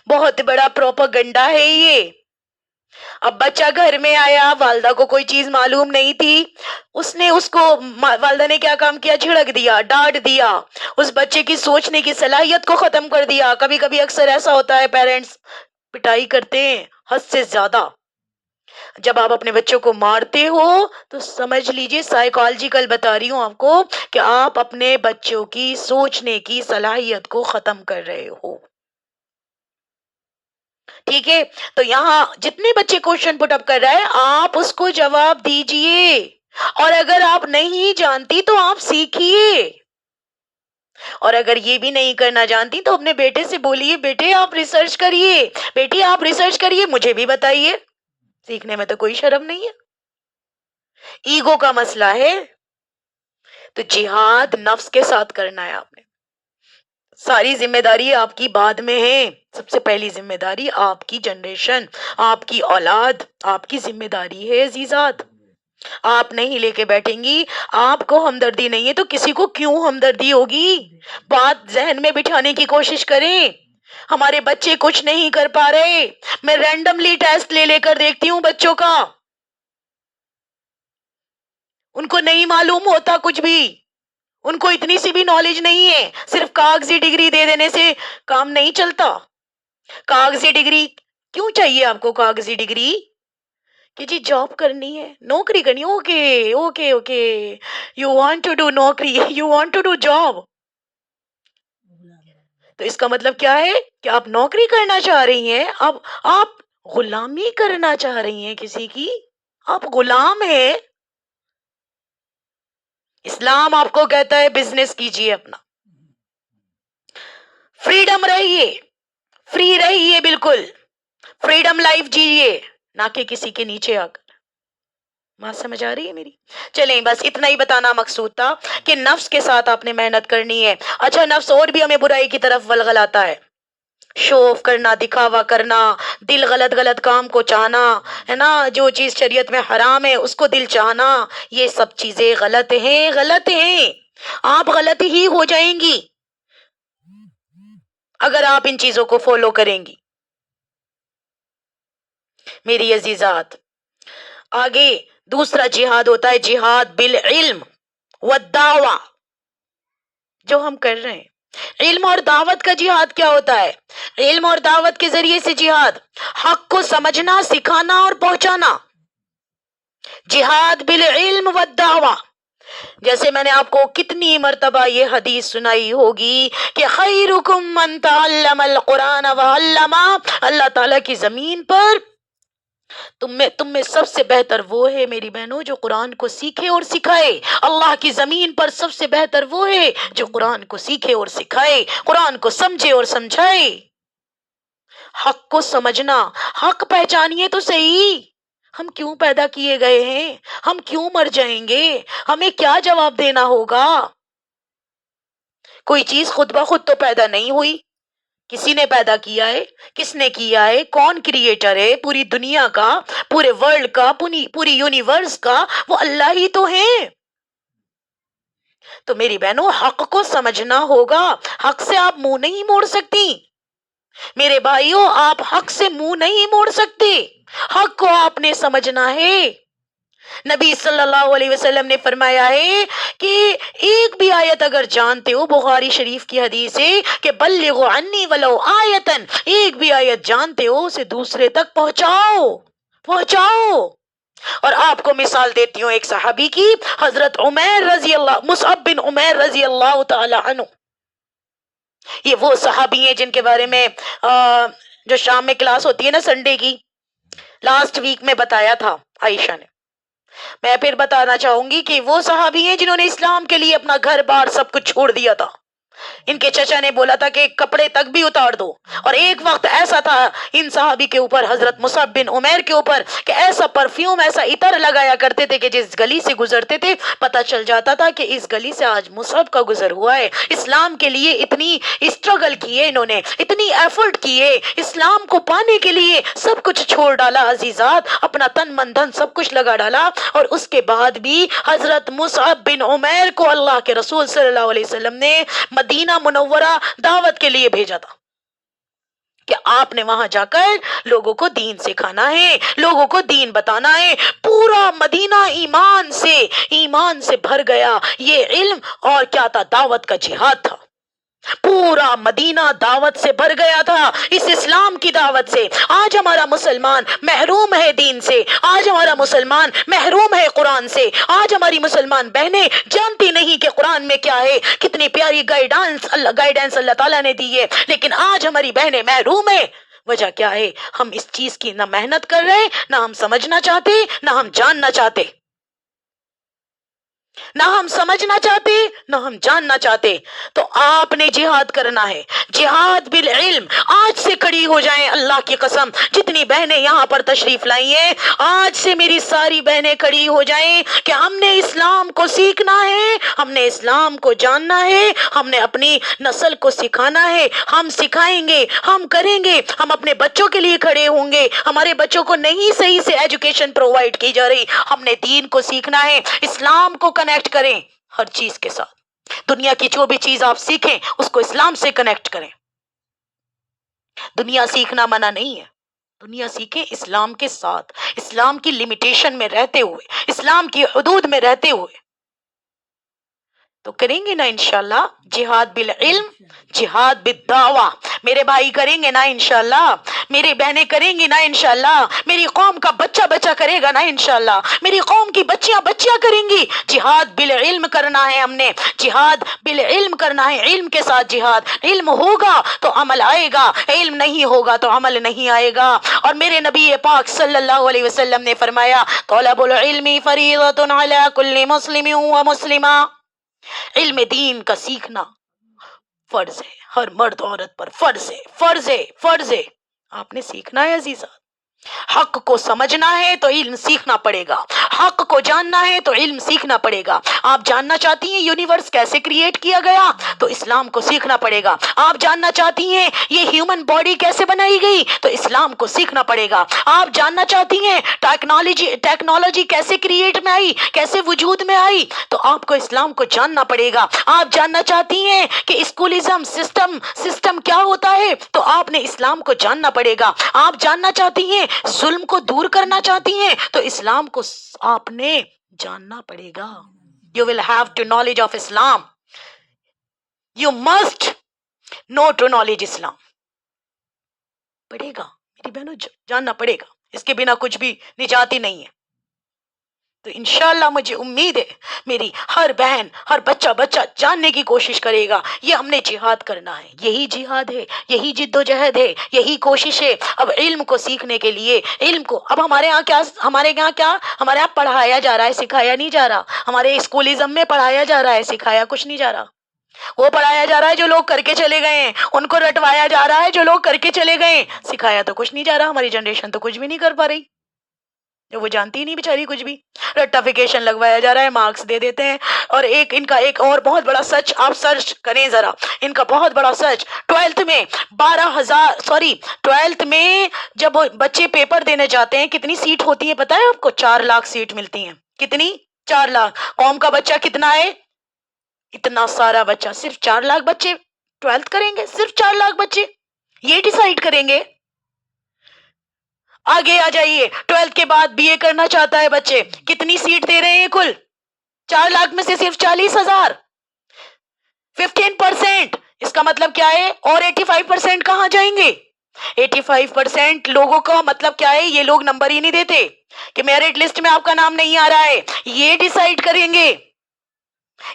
بہت بڑا پروپیگنڈا ہے یہ۔ اب بچہ گھر میں آیا، والدہ کو کوئی چیز معلوم نہیں تھی، اس نے اس کو والدہ نے کیا کام کیا؟ جھڑک دیا، ڈانٹ دیا، اس بچے کی سوچنے کی صلاحیت کو ختم کر دیا۔ کبھی کبھی اکثر ایسا ہوتا ہے پیرنٹس پٹائی کرتے ہیں حد سے زیادہ۔ جب آپ اپنے بچوں کو مارتے ہو تو سمجھ لیجئے، سائیکالوجیکل بتا رہی ہوں آپ کو، کہ آپ اپنے بچوں کی سوچنے کی صلاحیت کو ختم کر رہے ہو۔ ٹھیک ہے؟ تو یہاں جتنے بچے کوشچن پٹ اپ کر رہا ہے، آپ اس کو جواب دیجئے، اور اگر آپ نہیں جانتی تو آپ سیکھیے، اور اگر یہ بھی نہیں کرنا جانتی تو اپنے بیٹے سے بولیے بیٹے آپ ریسرچ کریے، بیٹی آپ ریسرچ کریے، مجھے بھی بتائیے، سیکھنے میں تو کوئی شرم نہیں ہے۔ ایگو کا مسئلہ ہے تو جہاد نفس کے ساتھ کرنا ہے آپ نے۔ ساری ذمہ داری آپ کی بعد میں ہے، سب سے پہلی ذمہ داری آپ کی جنریشن، آپ کی اولاد، آپ کی ذمہ داری ہے عزیزات۔ آپ نہیں لے کے بیٹھیں گی، آپ کو ہمدردی نہیں ہے تو کسی کو کیوں ہمدردی ہوگی؟ بات ذہن میں بٹھانے کی کوشش کریں۔ ہمارے بچے کچھ نہیں کر پا رہے، میں رینڈملی ٹیسٹ لے لے کر دیکھتی ہوں بچوں کا، ان کو نہیں معلوم ہوتا کچھ بھی، ان کو اتنی سی بھی نالج نہیں ہے، صرف کاغذی ڈگری دے دینے سے کام نہیں چلتا۔ کاغذی ڈگری کیوں چاہیے آپ کو؟ کاغذی ڈگری کہ جی جاب کرنی ہے، نوکری کرنی، okay okay okay, you want to do نوکری، you want to do job, تو اس کا مطلب کیا ہے کہ آپ نوکری کرنا چاہ رہی ہیں، اب آپ غلامی کرنا چاہ رہی ہیں کسی کی، آپ غلام ہیں۔ اسلام آپ کو کہتا ہے بزنس کیجئے اپنا، فریڈم رہیے، فری رہیے، بالکل فریڈم لائف جیئے، نہ کہ کسی کے نیچے آ کر۔ بات سمجھ آ رہی ہے میری؟ چلیں بس اتنا ہی بتانا مقصود تھا کہ نفس کے ساتھ آپ نے محنت کرنی ہے۔ اچھا نفس اور بھی ہمیں برائی کی طرف ولغلاتا ہے، شو آف کرنا، دکھاوا کرنا، دل غلط غلط کام کو چاہنا، ہے نا، جو چیز شریعت میں حرام ہے اس کو دل چاہنا، یہ سب چیزیں غلط ہیں، غلط ہیں، آپ غلط ہی ہو جائیں گی اگر آپ ان چیزوں کو فالو کریں گی میری عزیزات۔ آگے دوسرا جہاد ہوتا ہے جہاد بالعلم والدعوہ، جو ہم کر رہے ہیں۔ علم اور دعوت کا جہاد کیا ہوتا ہے؟ علم اور دعوت کے ذریعے سے جہاد، حق کو سمجھنا، سکھانا اور پہنچانا، جہاد بالعلم والدعوہ۔ جیسے میں نے آپ کو کتنی مرتبہ یہ حدیث سنائی ہوگی کہ خیرکم من تعلم القرآن وعلمہ، اللہ تعالیٰ کی زمین پر تم میں سب سے بہتر وہ ہے میری بہنوں جو قرآن کو سیکھے اور سکھائے۔ اللہ کی زمین پر سب سے بہتر وہ ہے جو قرآن کو سیکھے اور سکھائے، قرآن کو سمجھے اور سمجھائے۔ حق کو سمجھنا، حق پہچانیے تو صحیح، ہم کیوں پیدا کیے گئے ہیں، ہم کیوں مر جائیں گے، ہمیں کیا جواب دینا ہوگا۔ کوئی چیز خود بخود تو پیدا نہیں ہوئی، کسی نے پیدا کیا ہے؟ کس نے کیا ہے؟ کون کریٹر ہے پوری دنیا کا، پورے ورلڈ کا، پوری یونیورس کا؟ وہ اللہ ہی تو ہے۔ تو میری بہنوں، حق کو سمجھنا ہوگا، حق سے آپ منہ نہیں موڑ سکتی۔ میرے بھائیوں، آپ حق سے منہ نہیں موڑ سکتے، حق کو آپ نے سمجھنا ہے۔ نبی صلی اللہ علیہ وسلم نے فرمایا ہے کہ ایک بھی آیت اگر جانتے ہو، بخاری شریف کی حدیث ہے کہ بلغوا عنی ولو آیتن، ایک بھی آیت جانتے ہو اسے دوسرے تک پہنچاؤ۔ اور آپ کو مثال دیتی ہوں ایک صحابی کی، حضرت مصعب بن عمیر رضی اللہ تعالی عنہ۔ یہ وہ صحابی ہیں جن کے بارے میں جو شام میں کلاس ہوتی ہے نا سنڈے کی، لاسٹ ویک میں بتایا تھا عائشہ نے۔ میں پھر بتانا چاہوں گی کہ وہ صحابی ہیں جنہوں نے اسلام کے لیے اپنا گھر بار سب کچھ چھوڑ دیا تھا۔ ان کے چچا نے بولا تھا کہ کپڑے تک بھی اتار دو، اور ایک وقت ایسا تھا ان صحابی کے اوپر، حضرت مصعب بن عمیر کے اوپر، کہ ایسا پرفیوم، ایسا عطر لگایا کرتے تھے کہ جس گلی سے گزرتے تھے پتا چل جاتا تھا کہ اس گلی سے آج مصعب کا گزر ہوا ہے۔ اسلام کے لیے اتنی اسٹرگل کیے انہوں نے، اتنی ایفرٹ کیے، اسلام کو پانے کے لیے سب کچھ چھوڑ ڈالا عزیزات، اپنا تن من دھن سب کچھ لگا ڈالا، اور اس کے بعد بھی حضرت مصعب بن عمیر کو اللہ کے رسول صلی اللہ علیہ وسلم نے مدینہ منورہ دعوت کے لیے بھیجا تھا کہ آپ نے وہاں جا کر لوگوں کو دین سکھانا ہے، لوگوں کو دین بتانا ہے۔ پورا مدینہ ایمان سے بھر گیا۔ یہ علم اور کیا تھا؟ دعوت کا جہاد تھا۔ پورا مدینہ دعوت سے بھر گیا تھا، اس اسلام کی دعوت سے۔ آج ہمارا مسلمان محروم ہے دین سے، آج ہمارا مسلمان محروم ہے قرآن سے، آج ہماری مسلمان بہنیں جانتی نہیں کہ قرآن میں کیا ہے، کتنی پیاری گائیڈنس اللہ تعالیٰ نے دی ہے، لیکن آج ہماری بہنیں محروم ہیں۔ وجہ کیا ہے؟ ہم اس چیز کی نہ محنت کر رہے، نہ ہم سمجھنا چاہتے، نہ ہم جاننا چاہتے، نہ ہم سمجھنا چاہتے، نہ ہم جاننا چاہتے۔ تو آپ نے جہاد کرنا ہے، جہاد بالعلم۔ آج سے کھڑی ہو جائیں، اللہ کی قسم، جتنی بہنیں یہاں پر تشریف لائی ہیں، آج سے میری ساری بہنیں کھڑی ہو جائیں کہ ہم نے اسلام کو سیکھنا ہے، ہم نے اسلام کو جاننا ہے، ہم نے اپنی نسل کو سکھانا ہے، ہم سکھائیں گے، ہم کریں گے، ہم اپنے بچوں کے لیے کھڑے ہوں گے۔ ہمارے بچوں کو نہیں صحیح سے ایجوکیشن پرووائڈ کی جا رہی، ہم نے دین کو سیکھنا ہے، اسلام کو کنیکٹ کریں ہر چیز کے ساتھ۔ دنیا کی جو بھی چیز آپ سیکھیں اس کو اسلام سے کنیکٹ کریں۔ دنیا سیکھنا منع نہیں ہے، دنیا سیکھیں اسلام کے ساتھ، اسلام کی لمیٹیشن میں رہتے ہوئے، اسلام کی حدود میں رہتے ہوئے۔ تو کریں گے نا انشاءاللہ جہاد بالعلم، جہاد بالدعوہ۔ میرے بھائی کریں گے نا انشاءاللہ، میری بہنیں کریں گی نا انشاءاللہ، میری قوم کا بچہ کرے گا نا انشاءاللہ، میری قوم کی بچیاں کریں گی۔ جہاد بالعلم کرنا ہے، ہم نے جہاد بالعلم کرنا ہے، علم کے ساتھ جہاد۔ علم ہوگا تو عمل آئے گا، علم نہیں ہوگا تو عمل نہیں آئے گا۔ اور میرے نبی پاک صلی اللہ علیہ وسلم نے فرمایا، طلب العلم فریضۃ علی کل مسلم و مسلمہ۔ علم دین کا سیکھنا فرض ہے، ہر مرد عورت پر فرض ہے۔ آپ نے سیکھنا ہے عزیزہ، حق کو سمجھنا ہے تو علم سیکھنا پڑے گا، حق کو جاننا ہے تو علم سیکھنا پڑے گا۔ آپ جاننا چاہتی ہیں یونیورس کیسے کریٹ کیا گیا تو اسلام کو سیکھنا پڑے گا۔ آپ جاننا چاہتی ہیں یہ ہیومن باڈی کیسے بنائی گئی تو اسلام کو سیکھنا پڑے گا۔ آپ جاننا چاہتی ہیں ٹیکنالوجی کیسے کریٹ میں آئی، کیسے وجود میں آئی تو آپ کو اسلام کو جاننا پڑے گا۔ آپ جاننا چاہتی ہیں کہ اسکولزم سسٹم کیا ہوتا ہے تو آپ نے اسلام کو جاننا پڑے گا۔ آپ جاننا چاہتی ہیں ظلم کو دور کرنا چاہتی ہیں تو اسلام کو آپ نے جاننا پڑے گا۔ You will have to knowledge of Islam. You must know to knowledge Islam. پڑے گا میری بہنوں، جاننا پڑے گا، اس کے بنا کچھ بھی نجات ہی نہیں ہے۔ تو انشاءاللہ مجھے امید ہے میری ہر بہن، ہر بچہ جاننے کی کوشش کرے گا۔ یہ ہم نے جہاد کرنا ہے، یہی جہاد ہے، یہی جد و جہد ہے، یہی کوشش ہے۔ اب علم کو سیکھنے کے لیے، علم کو اب ہمارے یہاں پڑھایا جا رہا ہے، سکھایا نہیں جا رہا۔ ہمارے اسکولزم میں پڑھایا جا رہا ہے، سکھایا کچھ نہیں جا رہا۔ وہ پڑھایا جا رہا ہے جو لوگ کر کے چلے گئے ہیں، ان کو رٹوایا جا رہا ہے جو لوگ کر کے چلے گئے ہیں، سکھایا تو کچھ نہیں جا رہا۔ ہماری جنریشن تو کچھ بھی نہیں کر پا رہی۔ جو وہ جانتی ہی نہیں بیچاری کچھ بھی. رٹافیکیشن لگوایا جا رہا ہے, مارکس دے دیتے ہیں. اور ان کا ایک اور بہت بڑا سچ آپ سرچ کریں ذرا, ان کا بہت بڑا سچ. 12th میں 12th میں جب بچے پیپر دینے جاتے ہیں کتنی سیٹ ہوتی ہے پتہ ہے آپ کو؟ 4 لاکھ سیٹ ملتی ہیں. کتنی؟ 4 لاکھ. قوم کا بچہ کتنا ہے؟ اتنا سارا بچہ. صرف 4 لاکھ بچے 12th کریں گے, صرف 4 لاکھ بچے یہ ڈیسائیڈ کریں گے. آگے آ جائیے, 12th کے بعد بی اے کرنا چاہتا ہے بچے, کتنی سیٹ دے رہے ہیں کل؟ 4 لاکھ میں سے صرف 40,000, 15%. اس کا مطلب کیا ہے؟ اور 85% کہاں جائیں گے؟ 85% لوگوں کا مطلب کیا ہے؟ یہ لوگ نمبر ہی نہیں دیتے کہ میرٹ لسٹ میں آپ کا نام نہیں آ رہا ہے. یہ ڈیسائیڈ کریں گے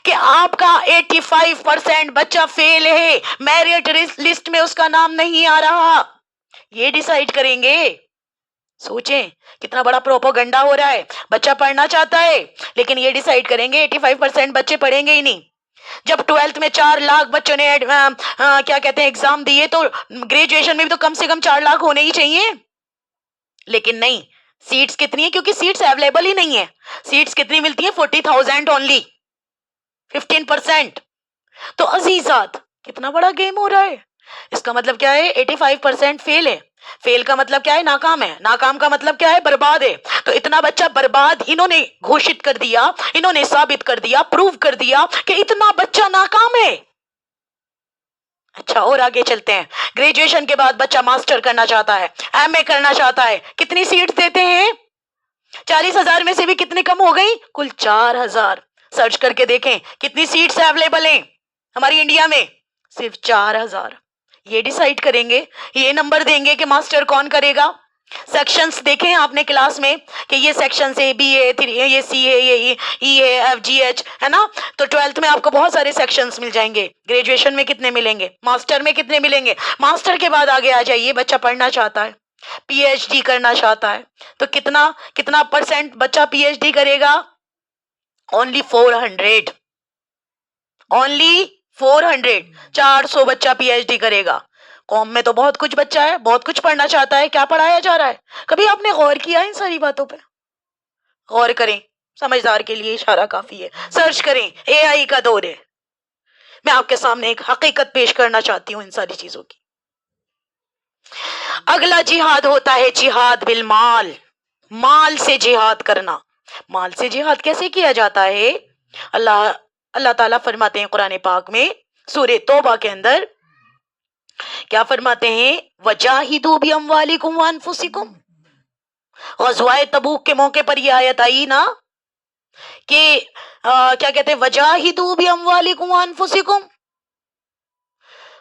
کہ آپ کا 85% بچہ فیل ہے, میرٹ لسٹ میں اس کا نام نہیں آ رہا. یہ ڈیسائیڈ کریں گے. سوچیں کتنا بڑا پروپوگنڈا ہو رہا ہے. بچہ پڑھنا چاہتا ہے لیکن یہ ڈیسائیڈ کریں گے 85% بچے پڑھیں گے ہی نہیں. جب 12th میں 4 لاکھ بچوں نے کیا کہتے ہیں ایگزام دیے, تو گریجویشن میں بھی تو کم سے کم 4 لاکھ ہونے ہی چاہیے. لیکن نہیں, سیٹس کتنی ہیں؟ کیونکہ سیٹس اویلیبل ہی نہیں ہے. سیٹس کتنی ملتی ہیں؟ 40,000 اونلی, 15%. تو عزیزات کتنا بڑا گیم ہو رہا ہے. اس کا مطلب کیا ہے؟ 85% فیل ہے. فیل کا مطلب کیا ہے؟ ناکام ہے. ناکام کا مطلب کیا ہے؟ برباد ہے. تو اتنا بچہ برباد انہوں نے گھوشت کر دیا, انہوں نے ثابت کر دیا, پروف کر دیا کہ اتنا بچہ ناکام ہے. اچھا اور آگے چلتے ہیں. گریجویشن کے بعد بچہ ماسٹر کرنا چاہتا ہے, ایم اے کرنا چاہتا ہے, کتنی سیٹ دیتے ہیں؟ 40,000 میں سے بھی کتنی کم ہو گئی؟ کل 4,000. سرچ کر کے دیکھیں کتنی سیٹس اویلیبل ہیں ہماری انڈیا میں. صرف 4,000. یہ ڈیسائیڈ کریں گے, یہ نمبر دیں گے کہ ماسٹر کون کرے گا. سیکشنز دیکھیں آپ نے کلاس میں کہ یہ سیکشن سے بی اے 3 یہ سی اے یہ ای اے ایف جی ایچ ہے نا. تو 12th میں آپ کو بہت سارے سیکشنز مل جائیں گے. گریجویشن میں کتنے ملیں گے؟ ماسٹر میں کتنے ملیں گے؟ ماسٹر کے بعد آگے آ جائیے, بچہ پڑھنا چاہتا ہے, پی ایچ ڈی کرنا چاہتا ہے, تو کتنا پرسنٹ بچہ پی ایچ ڈی کرے گا؟ اونلی 400. اونلی 400. 400 بچہ پی ایچ ڈی کرے گا. قوم میں تو بہت کچھ بچہ ہے, بہت کچھ پڑھنا چاہتا ہے, کیا پڑھایا جا رہا ہے؟ کبھی آپ نے غور کیا ان ساری باتوں پہ؟ غور کریں, سمجھدار کے لیے اشارہ کافی ہے. سرچ کریں, اے آئی کا دور ہے. میں آپ کے سامنے ایک حقیقت پیش کرنا چاہتی ہوں ان ساری چیزوں کی. اگلا جہاد ہوتا ہے جہاد بالمال, مال سے جہاد کرنا. مال سے جہاد کیسے کیا جاتا ہے؟ اللہ تعالیٰ فرماتے ہیں قرآن پاک میں سورہ توبہ کے اندر, کیا فرماتے ہیں؟ وَجَاهِدُوا بِأَمْوَالِكُمْ وَأَنفُسِكُمْ. غزوہ تبوک کے موقع پر یہ آیت آئی نا کہ کیا کہتے ہیں؟ وَجَاهِدُوا بِأَمْوَالِكُمْ وَأَنفُسِكُمْ.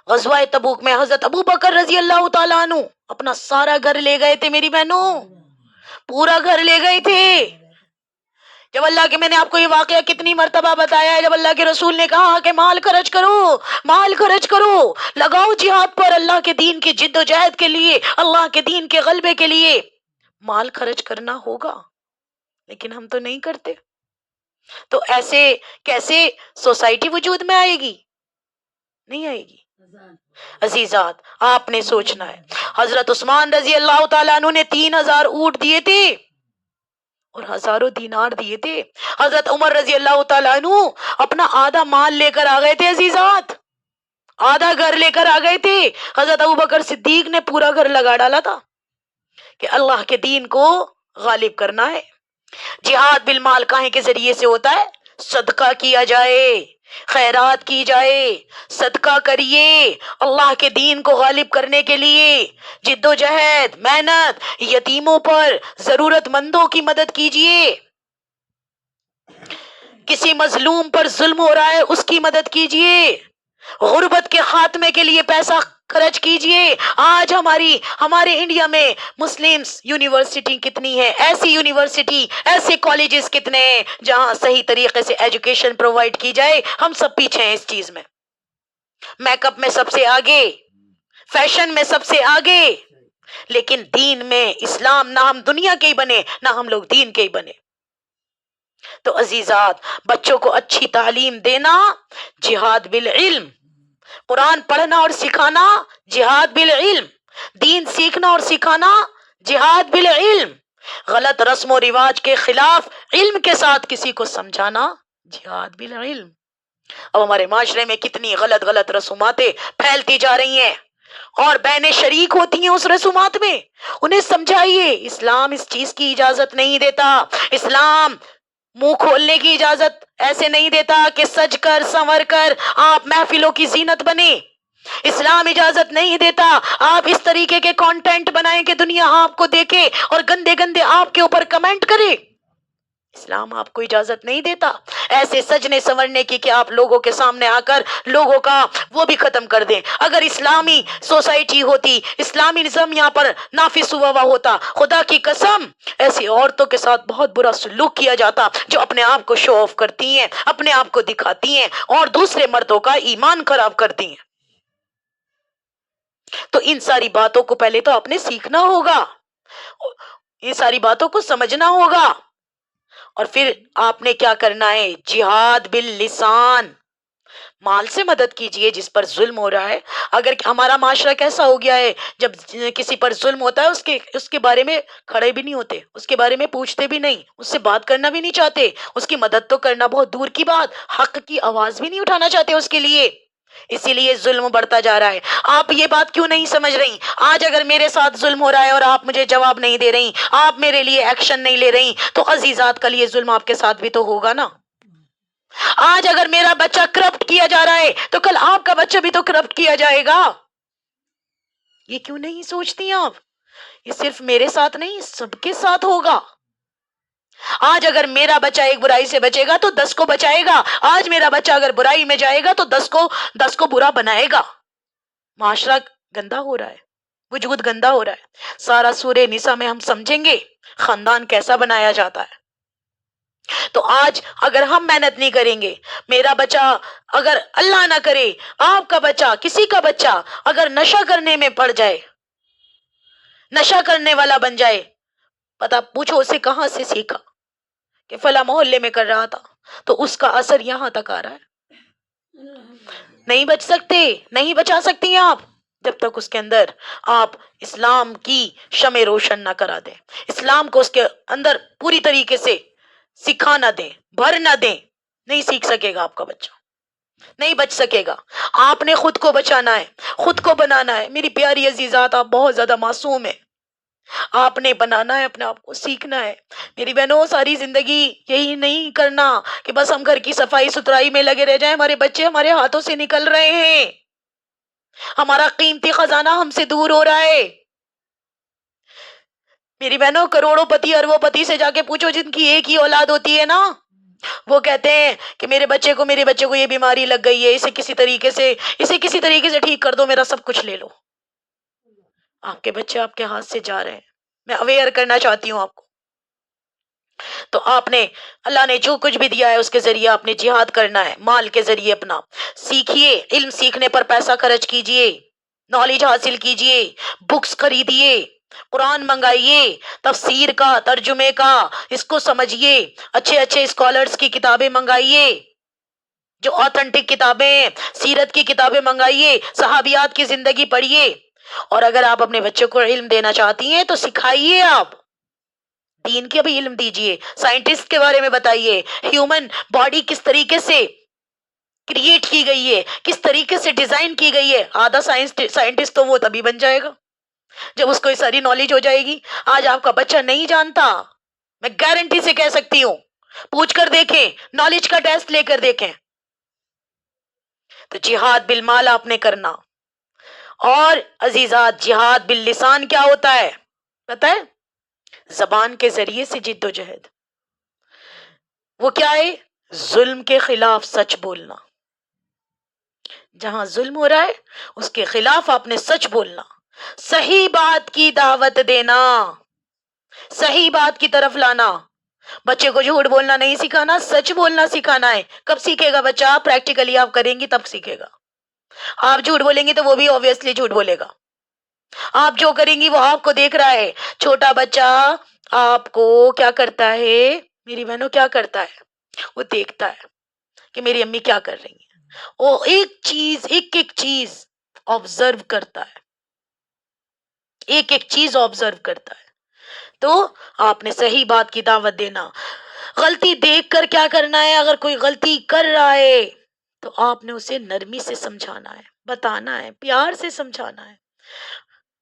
غزوہ تبوک میں حضرت ابو بکر رضی اللہ تعالیٰ عنہ اپنا سارا گھر لے گئے تھے میری بہنوں, پورا گھر لے گئے تھے. جب اللہ کے, میں نے آپ کو یہ واقعہ کتنی مرتبہ بتایا ہے, جب اللہ کے رسول نے کہا کہ مال خرچ کرو, مال خرچ کرو, لگاؤ جہاد پر, اللہ کے دین کی جد و جہد کے لیے, اللہ کے دین کے غلبے کے لیے مال خرچ کرنا ہوگا. لیکن ہم تو نہیں کرتے. تو ایسے کیسے سوسائٹی وجود میں آئے گی؟ نہیں آئے گی. عزیزات آپ نے سوچنا ہے, حضرت عثمان رضی اللہ تعالیٰ عنہ نے 3,000 اونٹ دیے تھے اور ہزاروں دینار دیے تھے. حضرت عمر رضی اللہ تعالیٰ عنہ اپنا آدھا مال لے کر آ گئے تھے. عزیزات آدھا گھر لے کر آ گئے تھے. حضرت ابوبکر صدیق نے پورا گھر لگا ڈالا تھا کہ اللہ کے دین کو غالب کرنا ہے. جہاد بالمال کاہیں کے ذریعے سے ہوتا ہے؟ صدقہ کیا جائے, خیرات کی جائے, صدقہ کریے, اللہ کے دین کو غالب کرنے کے لیے جد و جہد, محنت, یتیموں پر, ضرورت مندوں کی مدد کیجیے. کسی مظلوم پر ظلم ہو رہا ہے اس کی مدد کیجیے, غربت کے خاتمے کے لیے پیسہ خرچ کیجیے. آج ہمارے انڈیا میں مسلم یونیورسٹی کتنی ہے, ایسی یونیورسٹی, ایسے کالجز کتنے ہیں جہاں صحیح طریقے سے ایجوکیشن پرووائڈ کی جائے. ہم سب پیچھے ہیں اس چیز میں. میک اپ میں سب سے آگے, فیشن میں سب سے آگے, لیکن دین میں اسلام, نہ ہم دنیا کے ہی بنے نہ ہم لوگ دین کے ہی بنے. تو عزیزات بچوں کو اچھی تعلیم دینا جہاد بالعلم, قرآن پڑھنا اور سکھانا جہاد بالعلم, دین سیکھنا اور سکھانا جہاد بالعلم, غلط رسم و رواج کے خلاف علم کے ساتھ کسی کو سمجھانا جہاد بالعلم۔ اب ہمارے معاشرے میں کتنی غلط غلط رسوماتیں پھیلتی جا رہی ہیں اور بہنیں شریک ہوتی ہیں اس رسومات میں۔ انہیں سمجھائیے اسلام اس چیز کی اجازت نہیں دیتا، اسلام منہ کھولنے کی اجازت ایسے نہیں دیتا کہ سج کر سنور کر آپ محفلوں کی زینت بنے۔ اسلام اجازت نہیں دیتا آپ اس طریقے کے کانٹینٹ بنائیں کہ دنیا آپ کو دیکھے اور گندے گندے آپ کے اوپر کمنٹ کرے۔ اسلام آپ کو اجازت نہیں دیتا ایسے سجنے سنورنے کی کہ آپ لوگوں کے سامنے آ کر لوگوں کا وہ بھی ختم کر دیں۔ اگر اسلامی سوسائٹی ہوتی، اسلامی نظام یہاں پر نافذ ہوا ہوا ہوتا، خدا کی قسم ایسی عورتوں کے ساتھ بہت برا سلوک کیا جاتا جو اپنے آپ کو شو آف کرتی ہیں، اپنے آپ کو دکھاتی ہیں اور دوسرے مردوں کا ایمان خراب کرتی ہیں۔ تو ان ساری باتوں کو پہلے تو آپ نے سیکھنا ہوگا، ان ساری باتوں کو سمجھنا ہوگا، اور پھر آپ نے کیا کرنا ہے؟ جہاد باللسان، مال سے مدد کیجئے جس پر ظلم ہو رہا ہے۔ اگر ہمارا معاشرہ کیسا ہو گیا ہے، جب کسی پر ظلم ہوتا ہے اس کے بارے میں کھڑے بھی نہیں ہوتے، اس کے بارے میں پوچھتے بھی نہیں، اس سے بات کرنا بھی نہیں چاہتے، اس کی مدد تو کرنا بہت دور کی بات، حق کی آواز بھی نہیں اٹھانا چاہتے اس کے لیے۔ اسی لیے ظلم بڑھتا جا رہا ہے۔ آپ یہ بات کیوں نہیں سمجھ رہی؟ آج اگر میرے ساتھ ظلم ہو رہا ہے اور آپ مجھے جواب نہیں دے رہی، آپ میرے لیے ایکشن نہیں لے رہی، تو عزیزات کل یہ ظلم آپ کے ساتھ بھی تو ہوگا نا۔ آج اگر میرا بچہ کرپٹ کیا جا رہا ہے تو کل آپ کا بچہ بھی تو کرپٹ کیا جائے گا۔ یہ کیوں نہیں سوچتی آپ؟ یہ صرف میرے ساتھ نہیں، سب کے ساتھ ہوگا۔ آج اگر میرا بچہ ایک برائی سے بچے گا تو 10 کو بچائے گا، آج میرا بچہ اگر برائی میں جائے گا تو 10 کو برا بنائے گا۔ معاشرہ گندا ہو رہا ہے، وجود گندا ہو رہا ہے۔ سارا سورہ نساء میں ہم سمجھیں گے خاندان کیسا بنایا جاتا ہے۔ تو آج اگر ہم محنت نہیں کریں گے، میرا بچہ اگر اللہ نہ کرے آپ کا بچہ، کسی کا بچہ اگر نشہ کرنے میں پڑ جائے، نشہ کرنے والا بن جائے، پتا پوچھو اسے کہاں سے سیکھا کہ فلاں محلے میں کر رہا تھا، تو اس کا اثر یہاں تک آ رہا ہے۔ نہیں بچ سکتے، نہیں بچا سکتی ہیں آپ جب تک اس کے اندر آپ اسلام کی شمع روشن نہ کرا دیں، اسلام کو اس کے اندر پوری طریقے سے سکھا نہ دیں، بھر نہ دیں، نہیں سیکھ سکے گا آپ کا بچہ، نہیں بچ سکے گا۔ آپ نے خود کو بچانا ہے، خود کو بنانا ہے۔ میری پیاری عزیزات، آپ بہت زیادہ معصوم ہیں، آپ نے بنانا ہے، اپنے آپ کو سیکھنا ہے۔ میری بہنوں، ساری زندگی یہی نہیں کرنا کہ بس ہم گھر کی صفائی ستھرائی میں لگے رہ جائیں، ہمارے بچے ہمارے ہاتھوں سے نکل رہے ہیں، ہمارا قیمتی خزانہ ہم سے دور ہو رہا ہے۔ میری بہنوں، کروڑوں پتی اربوں پتی سے جا کے پوچھو جن کی ایک ہی اولاد ہوتی ہے نا، وہ کہتے ہیں کہ میرے بچے کو یہ بیماری لگ گئی ہے، اسے کسی طریقے سے ٹھیک کر دو، میرا سب کچھ لے لو۔ آپ کے بچے آپ کے ہاتھ سے جا رہے ہیں، میں اویئر کرنا چاہتی ہوں آپ کو۔ تو آپ نے، اللہ نے جو کچھ بھی دیا ہے اس کے ذریعے آپ نے جہاد کرنا ہے، مال کے ذریعے اپنا سیکھیے، علم سیکھنے پر پیسہ خرچ کیجئے، نالج حاصل کیجئے، بکس خریدیے، قرآن منگائیے، تفسیر کا، ترجمے کا، اس کو سمجھیے، اچھے اچھے اسکالرز کی کتابیں منگائیے، جو آتھنٹک کتابیں ہیں، سیرت کی کتابیں منگائیے، صحابیات کی زندگی پڑھیے۔ اور اگر آپ اپنے بچوں کو علم دینا چاہتی ہیں تو سکھائیے، آپ دین کے بھی علم دیجئے، سائنٹسٹ کے بارے میں بتائیے، ہیومن باڈی کس طریقے سے کریٹ کی گئی ہے، کس طریقے سے ڈیزائن کی گئی ہے۔ آدھا سائنٹسٹ تو وہ تبھی بن جائے گا جب اس کو یہ ساری نالج ہو جائے گی۔ آج آپ کا بچہ نہیں جانتا، میں گارنٹی سے کہہ سکتی ہوں، پوچھ کر دیکھیں، نالج کا ٹیسٹ لے کر دیکھیں۔ تو جہاد بالمال آپ نے کرنا۔ اور عزیزات، جہاد باللسان کیا ہوتا ہے پتہ ہے؟ زبان کے ذریعے سے جد و جہد، وہ کیا ہے؟ ظلم کے خلاف سچ بولنا، جہاں ظلم ہو رہا ہے اس کے خلاف آپ نے سچ بولنا، صحیح بات کی دعوت دینا، صحیح بات کی طرف لانا۔ بچے کو جھوٹ بولنا نہیں سکھانا، سچ بولنا سکھانا ہے۔ کب سیکھے گا بچہ؟ پریکٹیکلی آپ کریں گی تب سیکھے گا۔ آپ جھوٹ بولیں گی تو وہ بھی obviously جھوٹ بولے گا۔ آپ جو کریں گی وہ آپ کو دیکھ رہا ہے۔ چھوٹا بچہ آپ کو کیا کرتا ہے میری بہنوں؟ کیا کرتا ہے؟ وہ دیکھتا ہے کہ میری امی کیا کر رہی ہیں، وہ ایک چیز آبزرو کرتا ہے، ایک چیز آبزرو کرتا ہے۔ تو آپ نے صحیح بات کی دعوت دینا. غلطی دیکھ کر کیا کرنا ہے؟ اگر کوئی غلطی کر رہا ہے تو آپ نے اسے نرمی سے سمجھانا ہے، بتانا ہے، پیار سے سمجھانا ہے.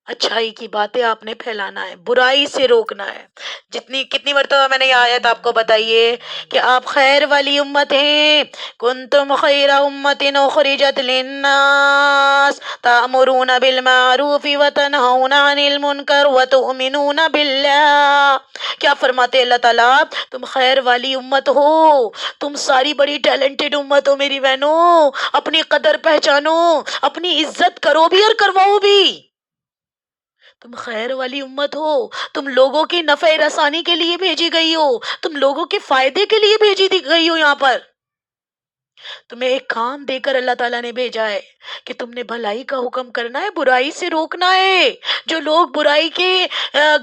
اچھائی کی باتیں آپ نے پھیلانا ہے، برائی سے روکنا ہے. کتنی مرتبہ میں نے یہ آیت آپ کو بتائیے کہ آپ خیر والی امت ہیں. کنتم خیر امت اخرجت للناس تأمرون بالمعروف وتنہون عن المنکر وتؤمنون باللہ. کیا فرماتے اللہ تعالیٰ؟ تم خیر والی امت ہو، تم ساری بڑی ٹیلنٹڈ امت ہو میری بہنوں. اپنی قدر پہچانو، اپنی عزت کرو بھی اور کرواؤ بھی. تم خیر والی امت ہو، تم لوگوں کی نفع رسانی کے لیے بھیجی گئی ہو، تم لوگوں کے فائدے کے لیے بھیجی گئی ہو. یہاں پر تمہیں ایک کام دے کر اللہ تعالیٰ نے بھیجا ہے کہ تم نے بھلائی کا حکم کرنا ہے، برائی سے روکنا ہے. جو لوگ برائی کے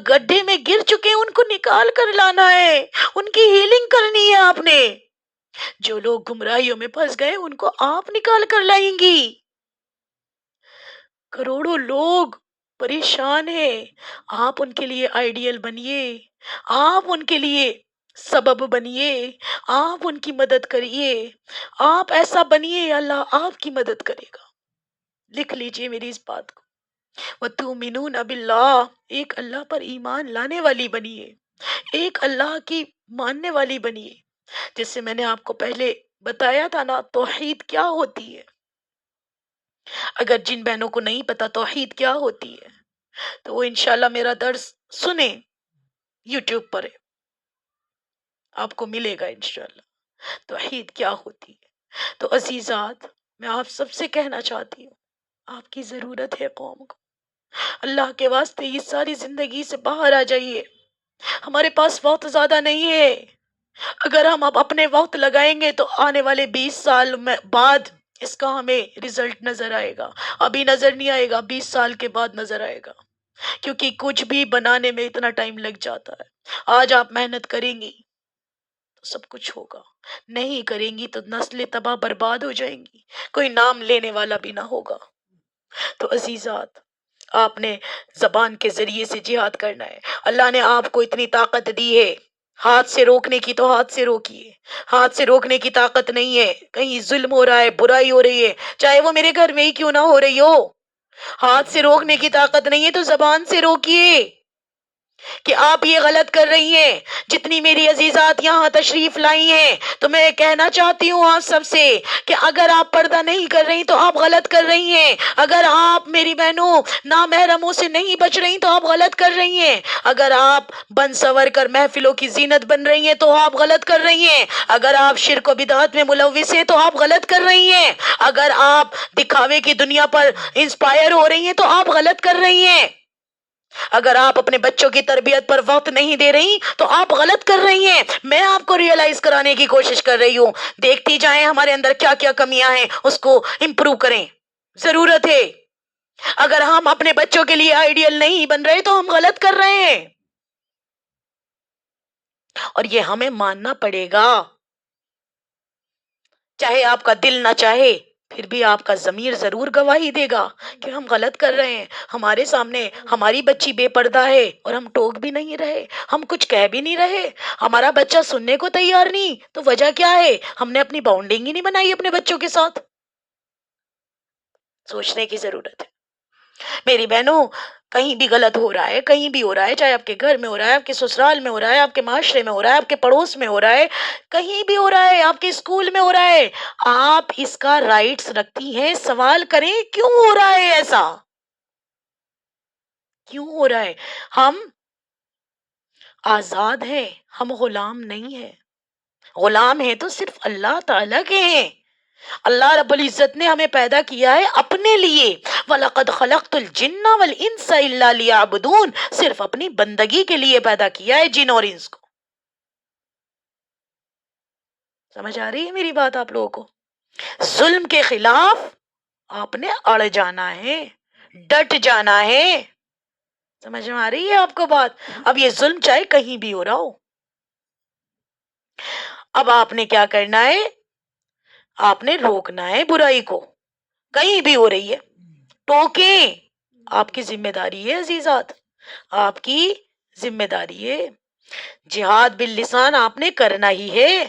گڈھے میں گر چکے ہیں ان کو نکال کر لانا ہے، ان کی ہیلنگ کرنی ہے آپ نے. جو لوگ گمراہیوں میں پھنس گئے ان کو آپ نکال کر لائیں گی. کروڑوں لوگ پریشان ہیں، آپ ان کے لیے آئیڈیل بنیے، آپ ان کے لیے سبب بنیے، آپ ان کی مدد کریے. آپ ایسا بنیے، اللہ آپ کی مدد کرے گا. لکھ لیجئے میری اس بات کو. وَتُؤْمِنُونَ بِاللَّهِ، ایک اللہ پر ایمان لانے والی بنیے، ایک اللہ کی ماننے والی بنیے. جس سے میں نے آپ کو پہلے بتایا تھا نا، توحید کیا ہوتی ہے. اگر جن بہنوں کو نہیں پتا توحید کیا ہوتی ہے تو وہ انشاءاللہ میرا درس سنیں، یوٹیوب پر ہے، آپ کو ملے گا انشاءاللہ توحید کیا ہوتی ہے. تو عزیزات، میں آپ سب سے کہنا چاہتی ہوں، آپ کی ضرورت ہے قوم کو. اللہ کے واسطے اس ساری زندگی سے باہر آ جائیے. ہمارے پاس وقت زیادہ نہیں ہے. اگر ہم اب اپنے وقت لگائیں گے تو آنے والے 20 سال میں بعد اس کا ہمیں رزلٹ نظر آئے گا. ابھی نظر نہیں آئے گا، 20 سال کے بعد نظر آئے گا. کیونکہ کچھ بھی بنانے میں اتنا ٹائم لگ جاتا ہے. آج آپ محنت کریں گی تو سب کچھ ہوگا، نہیں کریں گی تو نسلیں تباہ برباد ہو جائیں گی، کوئی نام لینے والا بھی نہ ہوگا. تو عزیزات، آپ نے زبان کے ذریعے سے جہاد کرنا ہے. اللہ نے آپ کو اتنی طاقت دی ہے، ہاتھ سے روکنے کی تو ہاتھ سے روکیے. ہاتھ سے روکنے کی طاقت نہیں ہے. کہیں ظلم ہو رہا ہے، برائی ہو رہی ہے، چاہے وہ میرے گھر میں ہی کیوں نہ ہو رہی ہو، ہاتھ سے روکنے کی طاقت نہیں ہے تو زبان سے روکیے کہ آپ یہ غلط کر رہی ہیں. جتنی میری عزیزات یہاں تشریف لائی ہیں تو میں کہنا چاہتی ہوں آپ سب سے کہ اگر آپ پردہ نہیں کر رہی تو آپ غلط کر رہی ہیں. اگر آپ میری بہنوں نامحرموں سے نہیں بچ رہی تو آپ غلط کر رہی ہیں. اگر آپ بن سور کر محفلوں کی زینت بن رہی ہیں تو آپ غلط کر رہی ہیں. اگر آپ شرک و بدعت میں ملوث ہیں تو آپ غلط کر رہی ہیں. اگر آپ دکھاوے کی دنیا پر انسپائر ہو رہی ہیں تو آپ غلط کر رہی ہیں. اگر آپ اپنے بچوں کی تربیت پر وقت نہیں دے رہی تو آپ غلط کر رہی ہیں. میں آپ کو ریئلائز کرانے کی کوشش کر رہی ہوں. دیکھتی جائیں ہمارے اندر کیا کیا کمیاں ہیں، اس کو امپروو کریں. ضرورت ہے. اگر ہم اپنے بچوں کے لیے آئیڈیل نہیں بن رہے تو ہم غلط کر رہے ہیں، اور یہ ہمیں ماننا پڑے گا. چاہے آپ کا دل نہ چاہے پھر بھی آپ کا ضمیر ضرور گواہی دے گا کہ ہم غلط کر رہے ہیں. ہمارے سامنے ہماری بچی بے پردہ ہے اور ہم ٹوک بھی نہیں رہے، ہم کچھ کہہ بھی نہیں رہے. ہمارا بچہ سننے کو تیار نہیں تو وجہ کیا ہے؟ ہم نے اپنی باؤنڈنگ ہی نہیں بنائی اپنے بچوں کے ساتھ. سوچنے کی ضرورت ہے میری بہنوں. کہیں بھی غلط ہو رہا ہے، کہیں بھی ہو رہا ہے، چاہے آپ کے گھر میں ہو رہا ہے، آپ کے سسرال میں ہو رہا ہے، آپ کے معاشرے میں ہو رہا ہے، آپ کے پڑوس میں ہو رہا ہے، کہیں بھی ہو رہا ہے، آپ کے اسکول میں ہو رہا ہے، آپ اس کا رائٹس رکھتی ہیں. سوال کریں کیوں ہو رہا ہے ایسا، کیوں ہو رہا ہے. ہم آزاد ہیں، ہم غلام نہیں ہیں. غلام ہیں تو صرف اللہ تعالیٰ کے ہیں. اللہ رب العزت نے ہمیں پیدا کیا ہے اپنے لیے. وَلَقَدْ خَلَقْتُ الْجِنَّ وَالْإِنسَ إِلَّا لِيَعْبُدُونَ، صرف اپنی بندگی کے لیے پیدا کیا ہے جن اور انس کو. سمجھ آ رہی ہے میری بات آپ لوگوں کو؟ ظلم کے خلاف آپ نے اڑ جانا ہے، ڈٹ جانا ہے. سمجھ میں آ رہی ہے آپ کو بات؟ اب یہ ظلم چاہے کہیں بھی ہو رہا ہو، اب آپ نے کیا کرنا ہے؟ آپ نے روکنا ہے برائی کو. کہیں بھی ہو رہی ہے ٹوکیں، آپ کی ذمہ داری ہے عزیزات، آپ کی ذمہ داری ہے. جہاد باللسان آپ نے کرنا ہی ہے،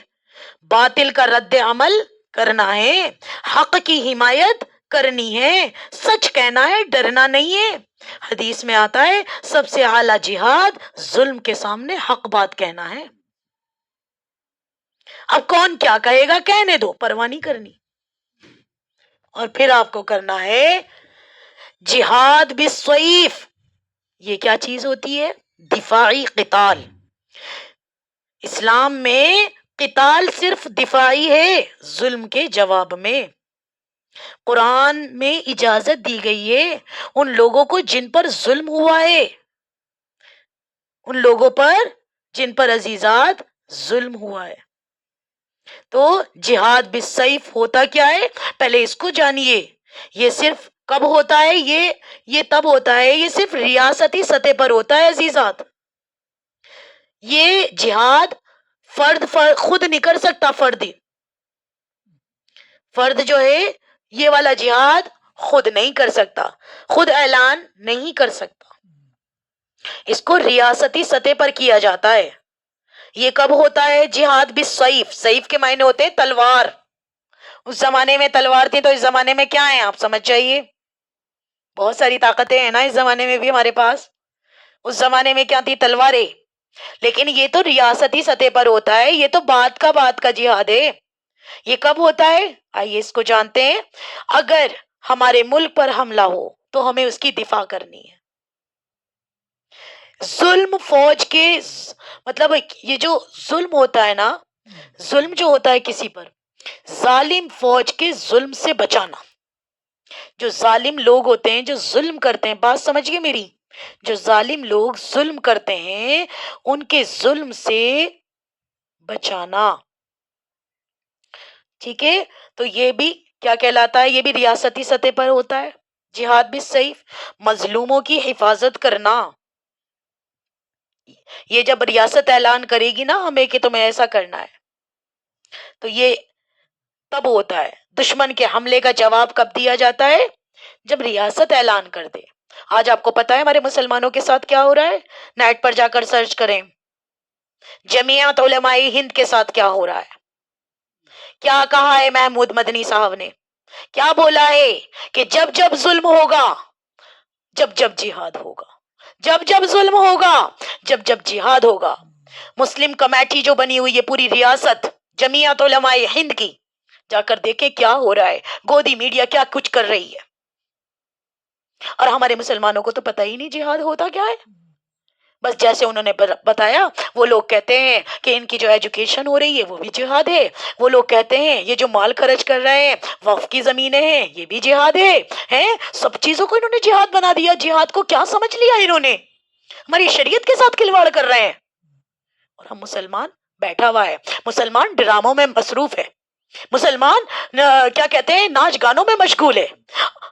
باطل کا رد عمل کرنا ہے، حق کی حمایت کرنی ہے، سچ کہنا ہے، ڈرنا نہیں ہے. حدیث میں آتا ہے سب سے اعلیٰ جہاد ظلم کے سامنے حق بات کہنا ہے. اب کون کیا کہے گا کہنے دو، پرواہ نہیں کرنی. اور پھر آپ کو کرنا ہے جہاد بالسیف. یہ کیا چیز ہوتی ہے؟ دفاعی قتال. اسلام میں قتال صرف دفاعی ہے، ظلم کے جواب میں. قرآن میں اجازت دی گئی ہے ان لوگوں کو جن پر ظلم ہوا ہے، ان لوگوں پر جن پر عزیزات ظلم ہوا ہے. تو جہاد بالسیف ہوتا کیا ہے؟ پہلے اس کو جانیے. یہ صرف کب ہوتا ہے؟ یہ تب ہوتا ہے، یہ صرف ریاستی سطح پر ہوتا ہے عزیزات. یہ جہاد فرد خود نہیں کر سکتا. فرد جو ہے یہ والا جہاد خود نہیں کر سکتا، خود اعلان نہیں کر سکتا. اس کو ریاستی سطح پر کیا جاتا ہے. یہ کب ہوتا ہے؟ جہاد بالسیف. سیف کے معنی ہوتے ہیں تلوار. اس زمانے میں تلوار تھی، تو اس زمانے میں کیا ہے آپ سمجھ جائیے. بہت ساری طاقتیں ہیں نا اس زمانے میں بھی ہمارے پاس. اس زمانے میں کیا تھی؟ تلواریں. لیکن یہ تو ریاستی سطح پر ہوتا ہے، یہ تو بات کا جہاد ہے. یہ کب ہوتا ہے؟ آئیے اس کو جانتے ہیں. اگر ہمارے ملک پر حملہ ہو تو ہمیں اس کی دفاع کرنی ہے. ظلم فوج کے مطلب یہ جو ظلم ہوتا ہے نا، ظلم جو ہوتا ہے کسی پر، ظالم فوج کے ظلم سے بچانا. جو ظالم لوگ ہوتے ہیں جو ظلم کرتے ہیں، بات سمجھ گئے میری، جو ظالم لوگ ظلم کرتے ہیں ان کے ظلم سے بچانا. ٹھیک ہے؟ تو یہ بھی کیا کہلاتا ہے؟ یہ بھی ریاستی سطح پر ہوتا ہے. جہاد بھی صحیح. مظلوموں کی حفاظت کرنا. یہ جب ریاست اعلان کرے گی نا ہمیں کہ تمہیں ایسا کرنا ہے، تو یہ تب ہوتا ہے. دشمن کے حملے کا جواب کب دیا جاتا ہے؟ جب ریاست اعلان کر دے. آج آپ کو پتا ہے ہمارے مسلمانوں کے ساتھ کیا ہو رہا ہے؟ نیٹ پر جا کر سرچ کریں، جمعیت علماء ہند کے ساتھ کیا ہو رہا ہے. کیا کہا ہے محمود مدنی صاحب نے؟ کیا بولا ہے کہ جب جب ظلم ہوگا، جب جب جہاد ہوگا. جب جب ظلم ہوگا، جب جب جہاد ہوگا. مسلم کمیٹی جو بنی ہوئی ہے پوری ریاست جمعیت علماء ہند کی، جا کر دیکھیں کیا ہو رہا ہے. گودی میڈیا کیا کچھ کر رہی ہے. اور ہمارے مسلمانوں کو تو پتہ ہی نہیں جہاد ہوتا کیا ہے. بس جیسے انہوں نے بتایا، وہ لوگ کہتے ہیں کہ ان کی جو ایجوکیشن ہو رہی ہے وہ بھی جہاد ہے. وہ لوگ کہتے ہیں یہ جو مال خرچ کر رہے ہیں، وقف کی زمینیں ہیں، یہ بھی جہاد ہے. سب چیزوں کو انہوں نے جہاد بنا دیا. جہاد کو کیا سمجھ لیا انہوں نے؟ ہماری شریعت کے ساتھ کھلواڑ کر رہے ہیں. اور ہم مسلمان بیٹھا ہوا ہے، مسلمان ڈراموں میں مصروف ہے، مسلمان کیا کہتے ہیں ناچ گانوں میں مشغول ہے.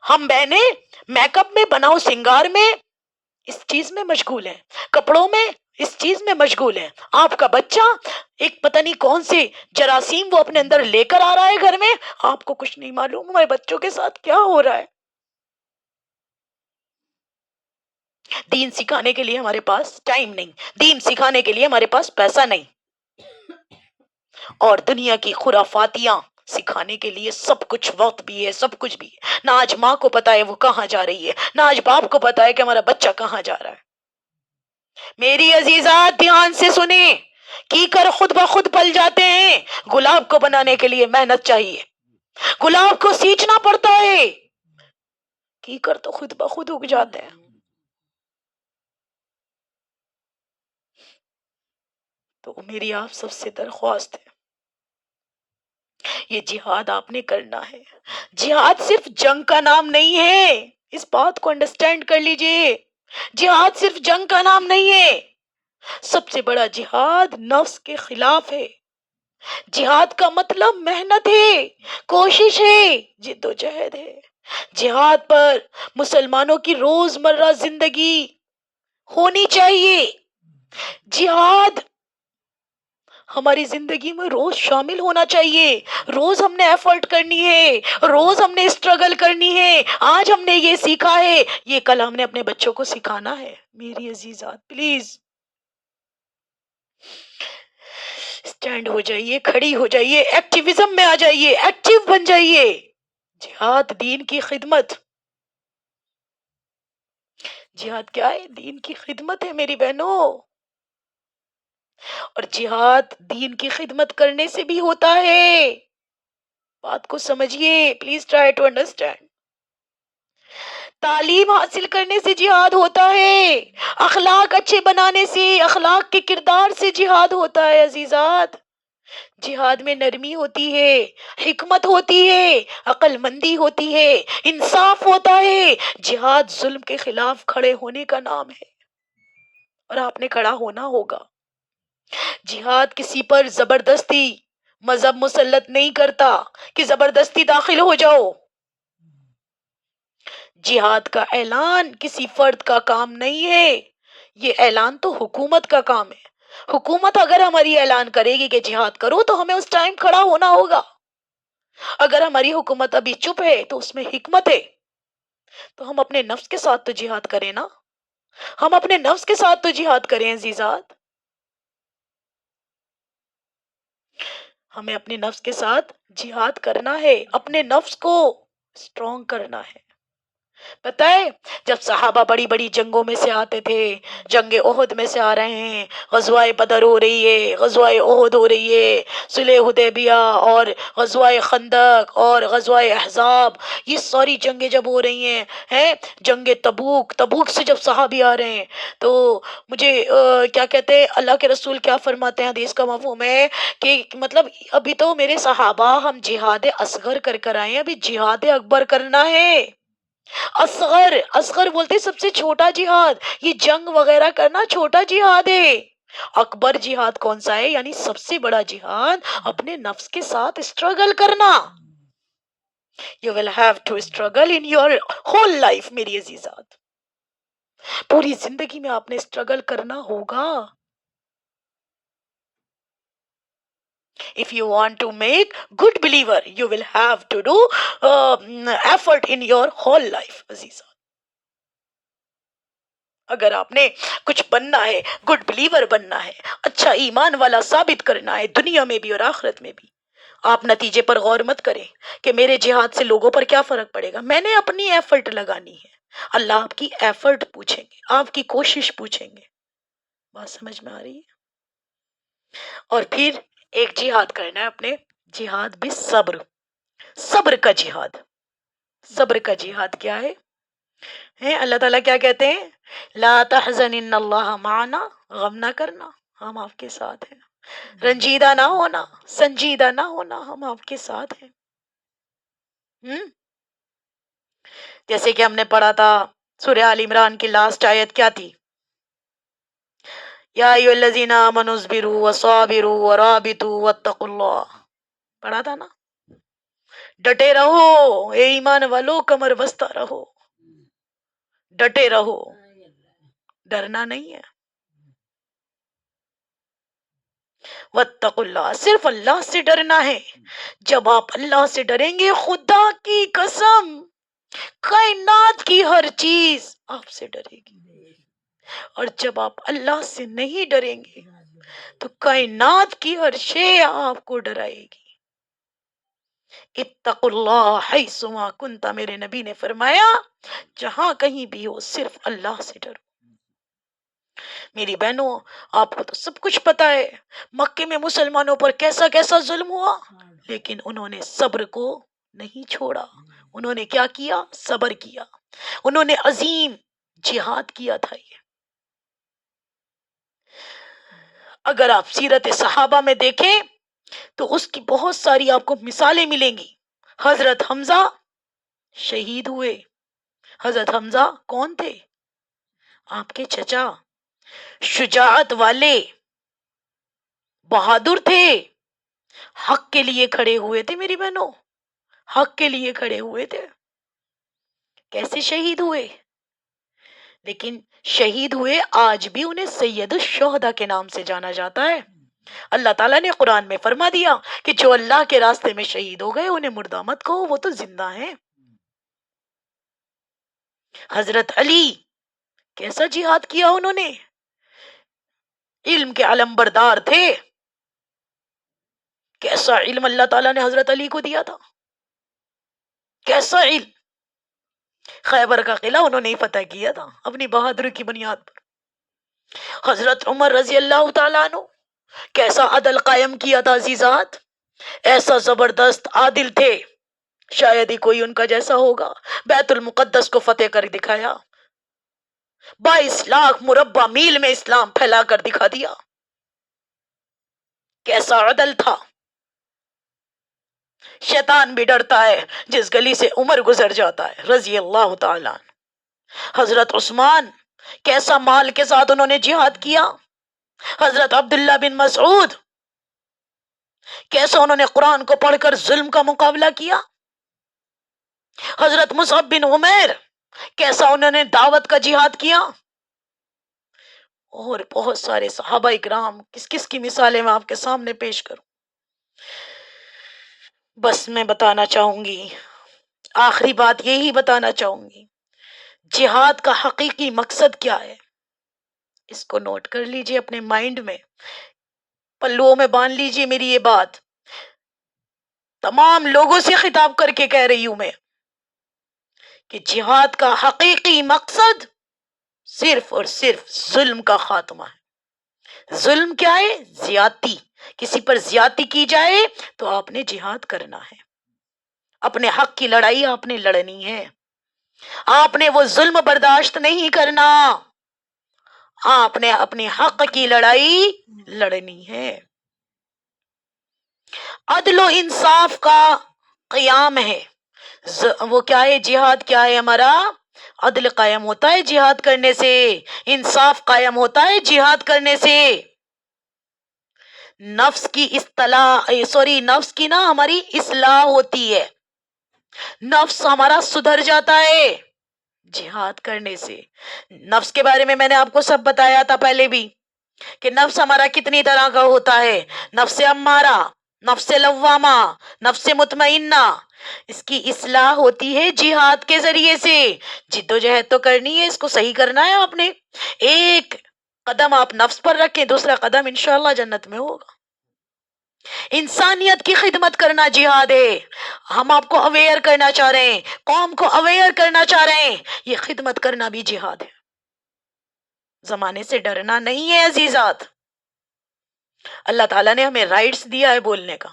ہم بہنیں میک اپ میں، بناؤ سنگار میں، اس چیز میں مشغول ہیں، کپڑوں میں اس چیز میں مشغول ہیں. آپ کا بچہ ایک پتہ نہیں کون سے جراثیم وہ اپنے اندر لے کر آ رہا ہے گھر میں، آپ کو کچھ نہیں معلوم ہمارے بچوں کے ساتھ کیا ہو رہا ہے. دین سکھانے کے لیے ہمارے پاس ٹائم نہیں، دین سکھانے کے لیے ہمارے پاس پیسہ نہیں، اور دنیا کی خرافاتیاں سکھانے کے لیے سب کچھ وقت بھی ہے، سب کچھ بھی ہے. نہ آج ماں کو پتا ہے وہ کہاں جا رہی ہے، نہ آج باپ کو پتا ہے کہ ہمارا بچہ کہاں جا رہا ہے. میری عزیزات دھیان سے سنیں، کی کر خود بخود پل جاتے ہیں. گلاب کو بنانے کے لیے محنت چاہیے، گلاب کو سینچنا پڑتا ہے، کی کر تو خود بخود اگ جاتے ہیں. تو میری آپ سب سے درخواست ہے، یہ جہاد آپ نے کرنا ہے. جہاد صرف جنگ کا نام نہیں ہے، اس بات کو انڈرسٹینڈ کر لیجئے. جہاد صرف جنگ کا نام نہیں ہے، سب سے بڑا جہاد نفس کے خلاف ہے. جہاد کا مطلب محنت ہے، کوشش ہے، جد و جہد ہے. جہاد پر مسلمانوں کی روزمرہ زندگی ہونی چاہیے. جہاد ہماری زندگی میں روز شامل ہونا چاہیے. روز ہم نے ایفرٹ کرنی ہے، روز ہم نے اسٹرگل کرنی ہے. آج ہم نے یہ سیکھا ہے، یہ کل ہم نے اپنے بچوں کو سکھانا ہے. میری عزیزات پلیز اسٹینڈ ہو جائیے، کھڑی ہو جائیے، ایکٹیویزم میں آ جائیے، ایکٹیو بن جائیے. جہاد دین کی خدمت. جہاد کیا ہے؟ دین کی خدمت ہے میری بہنوں. اور جہاد دین کی خدمت کرنے سے بھی ہوتا ہے. بات کو سمجھیے، پلیز ٹرائی ٹو انڈرسٹینڈ. تعلیم حاصل کرنے سے جہاد ہوتا ہے، اخلاق اچھے بنانے سے، اخلاق کے کردار سے جہاد ہوتا ہے عزیزات. جہاد میں نرمی ہوتی ہے، حکمت ہوتی ہے، عقل مندی ہوتی ہے، انصاف ہوتا ہے. جہاد ظلم کے خلاف کھڑے ہونے کا نام ہے، اور آپ نے کھڑا ہونا ہوگا. جہاد کسی پر زبردستی مذہب مسلط نہیں کرتا کہ زبردستی داخل ہو جاؤ. جہاد کا اعلان کسی فرد کا کام نہیں ہے، یہ اعلان تو حکومت کا کام ہے. حکومت اگر ہماری اعلان کرے گی کہ جہاد کرو تو ہمیں اس ٹائم کھڑا ہونا ہوگا. اگر ہماری حکومت ابھی چپ ہے تو اس میں حکمت ہے. تو ہم اپنے نفس کے ساتھ تو جہاد کریں نا، ہم اپنے نفس کے ساتھ تو جہاد کریں عزیزات. ہمیں اپنے نفس کے ساتھ جہاد کرنا ہے، اپنے نفس کو اسٹرانگ کرنا ہے. پتہ ہے جب صحابہ بڑی بڑی جنگوں میں سے آتے تھے، جنگ احد میں سے آ رہے ہیں، غزوہ بدر ہو رہی ہے، غزوہ احد ہو رہی ہے، صلح حدیبیہ اور غزوہ خندق اور غزوہ احزاب، یہ ساری جنگیں جب ہو رہی ہیں جنگ تبوک سے جب صحابی آ رہے ہیں تو مجھے کیا کہتے ہیں اللہ کے رسول کیا فرماتے ہیں، حدیث کا مفہوم ہے کہ مطلب ابھی تو میرے صحابہ ہم جہاد اصغر کر آئے ہیں، ابھی جہاد اکبر کرنا ہے. اصغر بولتے سب سے چھوٹا جہاد، یہ جنگ وغیرہ کرنا چھوٹا جہاد ہے. اکبر جہاد کون سا ہے؟ یعنی سب سے بڑا جہاد اپنے نفس کے ساتھ اسٹرگل کرنا. You will have to struggle in your whole life میری عزیزات. پوری زندگی میں آپ نے اسٹرگل کرنا ہوگا. If you want to make good believer, you will have to do effort in your whole life عزیزات. اگر آپ نے کچھ بننا ہے، گڈ بلیور بننا ہے، اچھا ایمان والا ثابت کرنا ہے دنیا میں بھی اور آخرت میں بھی، آپ نتیجے پر غور مت کریں کہ میرے جہاد سے لوگوں پر کیا فرق پڑے گا. میں نے اپنی ایفرٹ لگانی ہے. اللہ آپ کی ایفرٹ پوچھیں گے، آپ کی کوشش پوچھیں گے. بات سمجھ میں آ رہی ہے؟ اور پھر ایک جہاد کرنا ہے اپنے، جہاد بھی صبر کا جہاد. صبر کا جہاد کیا ہے؟ اللہ تعالیٰ کیا کہتے ہیں؟ لا تحزن ان اللہ معنا، غم نہ کرنا، ہم آپ کے ساتھ ہیں. رنجیدہ نہ ہونا، سنجیدہ نہ ہونا، ہم آپ کے ساتھ ہیں. جیسے کہ ہم نے پڑھا تھا سورہ آل عمران کی لاسٹ آیت کیا تھی؟ یا ایھا الذین آمنوا اصبروا وصابروا ورابطوا واتقوا اللہ. پڑھا تھا نا؟ ڈٹے رہو اے ایمان والو، کمر بستہ رہو، ڈٹے رہو، ڈرنا نہیں ہے. واتقوا اللہ، صرف اللہ سے ڈرنا ہے. جب آپ اللہ سے ڈریں گے، خدا کی قسم کائنات کی ہر چیز آپ سے ڈرے گی. اور جب آپ اللہ سے نہیں ڈریں گے تو کائنات کی ہر شے آپ کو ڈرائے گی. اتقوا اللہ حیثما کنت، میرے نبی نے فرمایا جہاں کہیں بھی ہو صرف اللہ سے ڈرو. میری بہنوں آپ کو تو سب کچھ پتا ہے مکے میں مسلمانوں پر کیسا کیسا ظلم ہوا، لیکن انہوں نے صبر کو نہیں چھوڑا. انہوں نے کیا کیا؟ صبر کیا. انہوں نے عظیم جہاد کیا تھا. یہ اگر آپ سیرت صحابہ میں دیکھیں تو اس کی بہت ساری آپ کو مثالیں ملیں گی. حضرت حمزہ شہید ہوئے. حضرت حمزہ کون تھے؟ آپ کے چچا، شجاعت والے، بہادر تھے، حق کے لیے کھڑے ہوئے تھے. میری بہنوں حق کے لیے کھڑے ہوئے تھے. کیسے شہید ہوئے؟ لیکن شہید ہوئے آج بھی انہیں سید الشہداء کے نام سے جانا جاتا ہے. اللہ تعالیٰ نے قرآن میں فرما دیا کہ جو اللہ کے راستے میں شہید ہو گئے انہیں مردہ مت کہو، وہ تو زندہ ہیں. حضرت علی کیسا جہاد کیا انہوں نے؟ علم کے علم بردار تھے. کیسا علم اللہ تعالیٰ نے حضرت علی کو دیا تھا، کیسا علم! خیبر کا قلعہ انہوں نے ہی فتح کیا تھا اپنی بہادری کی بنیاد پر. حضرت عمر رضی اللہ تعالیٰ عنہ کیسا عدل قائم کیا تھا عزیزات، ایسا زبردست عادل تھے، شاید ہی کوئی ان کا جیسا ہوگا. بیت المقدس کو فتح کر دکھایا، 22 لاکھ مربع میل میں اسلام پھیلا کر دکھا دیا. کیسا عدل تھا! شیطان بھی ڈرتا ہے جس گلی سے عمر گزر جاتا ہے رضی اللہ تعالیٰ عنہ. حضرت عثمان کیسا مال کے ساتھ انہوں نے جہاد کیا. حضرت عبداللہ بن مسعود کیسا انہوں نے قرآن کو پڑھ کر ظلم کا مقابلہ کیا. حضرت مصعب بن عمیر کیسا انہوں نے دعوت کا جہاد کیا. اور بہت سارے صحابہ اکرام، کس کس کی مثالیں میں آپ کے سامنے پیش کروں. بس میں بتانا چاہوں گی، آخری بات یہی بتانا چاہوں گی، جہاد کا حقیقی مقصد کیا ہے. اس کو نوٹ کر لیجئے اپنے مائنڈ میں، پلوؤں میں باندھ لیجئے میری یہ بات. تمام لوگوں سے خطاب کر کے کہہ رہی ہوں میں کہ جہاد کا حقیقی مقصد صرف اور صرف ظلم کا خاتمہ ہے. ظلم کیا ہے؟ زیادتی. کسی پر زیادتی کی جائے تو آپ نے جہاد کرنا ہے، اپنے حق کی لڑائی آپ نے لڑنی ہے، آپ نے وہ ظلم برداشت نہیں کرنا، آپ نے اپنے حق کی لڑائی لڑنی ہے. عدل و انصاف کا قیام ہے. وہ کیا ہے؟ جہاد کیا ہے ہمارا؟ عدل قائم ہوتا ہے جہاد کرنے سے، انصاف قائم ہوتا ہے جہاد کرنے سے. نفس کی نفس کی ہماری اصلاح ہوتی ہے، نفس ہمارا سدھر جاتا ہے جہاد کرنے سے. نفس کے بارے میں نے آپ کو سب بتایا تھا پہلے بھی کہ نفس ہمارا کتنی طرح کا ہوتا ہے. نفس امارہ، نفس لوامہ، نفس مطمئنہ. اس کی اصلاح ہوتی ہے جہاد کے ذریعے سے. جد و جہد تو کرنی ہے، اس کو صحیح کرنا ہے. آپ نے ایک قدم آپ نفس پر رکھیں، دوسرا قدم انشاءاللہ جنت میں ہوگا. انسانیت کی خدمت کرنا جہاد ہے. ہم آپ کو اویئر کرنا چاہ رہے ہیں، قوم کو اویئر کرنا چاہ رہے ہیں، یہ خدمت کرنا بھی جہاد ہے. زمانے سے ڈرنا نہیں ہے عزیزات. اللہ تعالیٰ نے ہمیں رائٹس دیا ہے بولنے کا.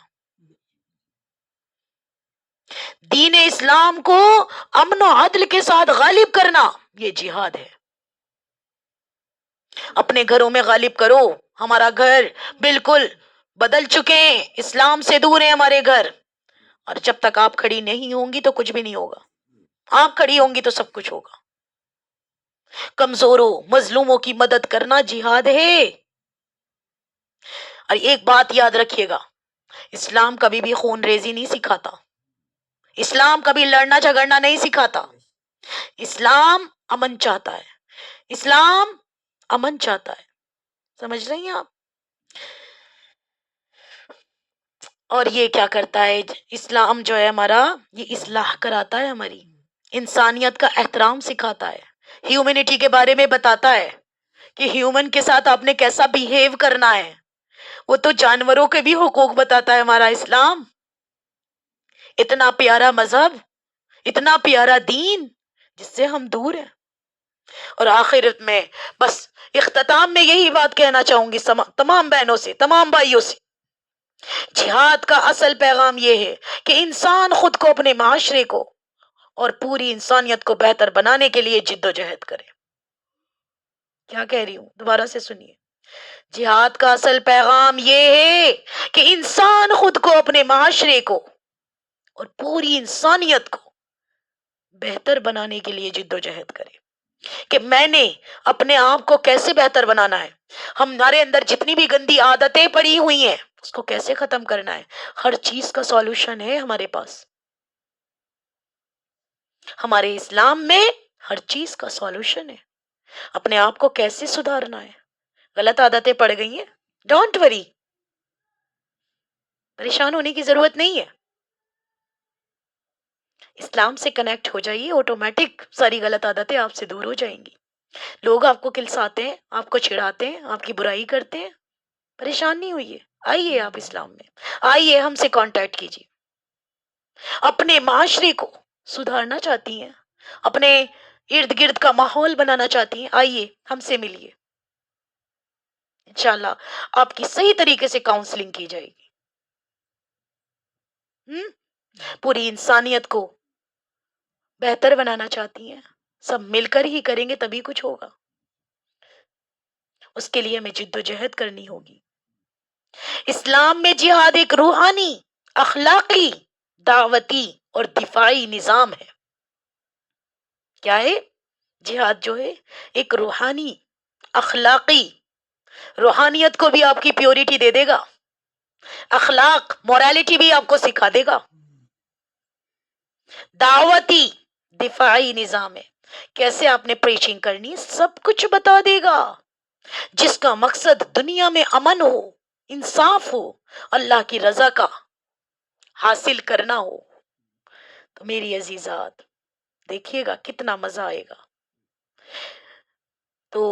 دین اسلام کو امن و عدل کے ساتھ غالب کرنا یہ جہاد ہے. اپنے گھروں میں غالب کرو. ہمارا گھر بالکل بدل چکے ہیں، اسلام سے دور ہیں ہمارے گھر، اور جب تک آپ کھڑی نہیں ہوں گی تو کچھ بھی نہیں ہوگا. آپ کھڑی ہوں گی تو سب کچھ ہوگا. کمزوروں مظلوموں کی مدد کرنا جہاد ہے. اور ایک بات یاد رکھیے گا، اسلام کبھی بھی خون ریزی نہیں سکھاتا، اسلام کبھی لڑنا جھگڑنا نہیں سکھاتا. اسلام امن چاہتا ہے، اسلام امن چاہتا ہے. سمجھ رہی ہیں آپ؟ اور یہ کیا کرتا ہے اسلام جو ہے ہمارا، یہ اصلاح کراتا ہے ہماری، انسانیت کا احترام سکھاتا ہے، ہیومینٹی کے بارے میں بتاتا ہے کہ ہیومن کے ساتھ آپ نے کیسا بیہیو کرنا ہے. وہ تو جانوروں کے بھی حقوق بتاتا ہے ہمارا اسلام. اتنا پیارا مذہب، اتنا پیارا دین جس سے ہم دور ہیں. اور آخرت میں بس اختتام میں یہی بات کہنا چاہوں گی تمام بہنوں سے، تمام بھائیوں سے، جہاد کا اصل پیغام یہ ہے کہ انسان خود کو، اپنے معاشرے کو اور پوری انسانیت کو بہتر بنانے کے لیے جد و جہد کرے. کیا کہہ رہی ہوں؟ دوبارہ سے سنیے. جہاد کا اصل پیغام یہ ہے کہ انسان خود کو، اپنے معاشرے کو اور پوری انسانیت کو بہتر بنانے کے لیے جد و جہد کرے. کہ میں نے اپنے آپ کو کیسے بہتر بنانا ہے، ہمارے اندر جتنی بھی گندی عادتیں پڑی ہوئی ہیں اس کو کیسے ختم کرنا ہے. ہر چیز کا سولوشن ہے ہمارے پاس. ہمارے اسلام میں ہر چیز کا سولوشن ہے. اپنے آپ کو کیسے سدھارنا ہے. غلط عادتیں پڑ گئی ہیں، ڈونٹ وری، پریشان ہونے کی ضرورت نہیں ہے. اسلام سے کنیکٹ ہو جائیے، آٹومیٹک ساری غلط عادتیں آپ سے دور ہو جائیں گی. لوگ آپ کو کلساتے ہیں، آپ کو چھڑاتے ہیں، آپ کی برائی کرتے ہیں، پریشان نہیں ہوئیے، آئیے آپ اسلام میں، آئیے ہم سے کانٹیکٹ کیجیے. اپنے معاشرے کو سدھارنا چاہتی ہیں، اپنے ارد گرد کا ماحول بنانا چاہتی ہیں، آئیے ہم سے ملیے. انشاءاللہ آپ کی صحیح طریقے سے کاؤنسلنگ کی جائے گی. پوری انسانیت کو بہتر بنانا چاہتی ہیں، سب مل کر ہی کریں گے تبھی کچھ ہوگا. اس کے لیے ہمیں جد و جہد کرنی ہوگی. اسلام میں جہاد ایک روحانی، اخلاقی، دعوتی اور دفاعی نظام ہے. کیا ہے؟ جہاد جو ہے ایک روحانی، اخلاقی، روحانیت کو بھی آپ کی پیورٹی دے دے گا، اخلاق مورالٹی بھی آپ کو سکھا دے گا. دعوتی، دفاعی نظام ہے، کیسے آپ نے پریچنگ کرنی سب کچھ بتا دے گا، جس کا مقصد دنیا میں امن ہو، انصاف ہو، اللہ کی رضا کا حاصل کرنا ہو. تو میری عزیزات دیکھیے گا کتنا مزہ آئے گا. تو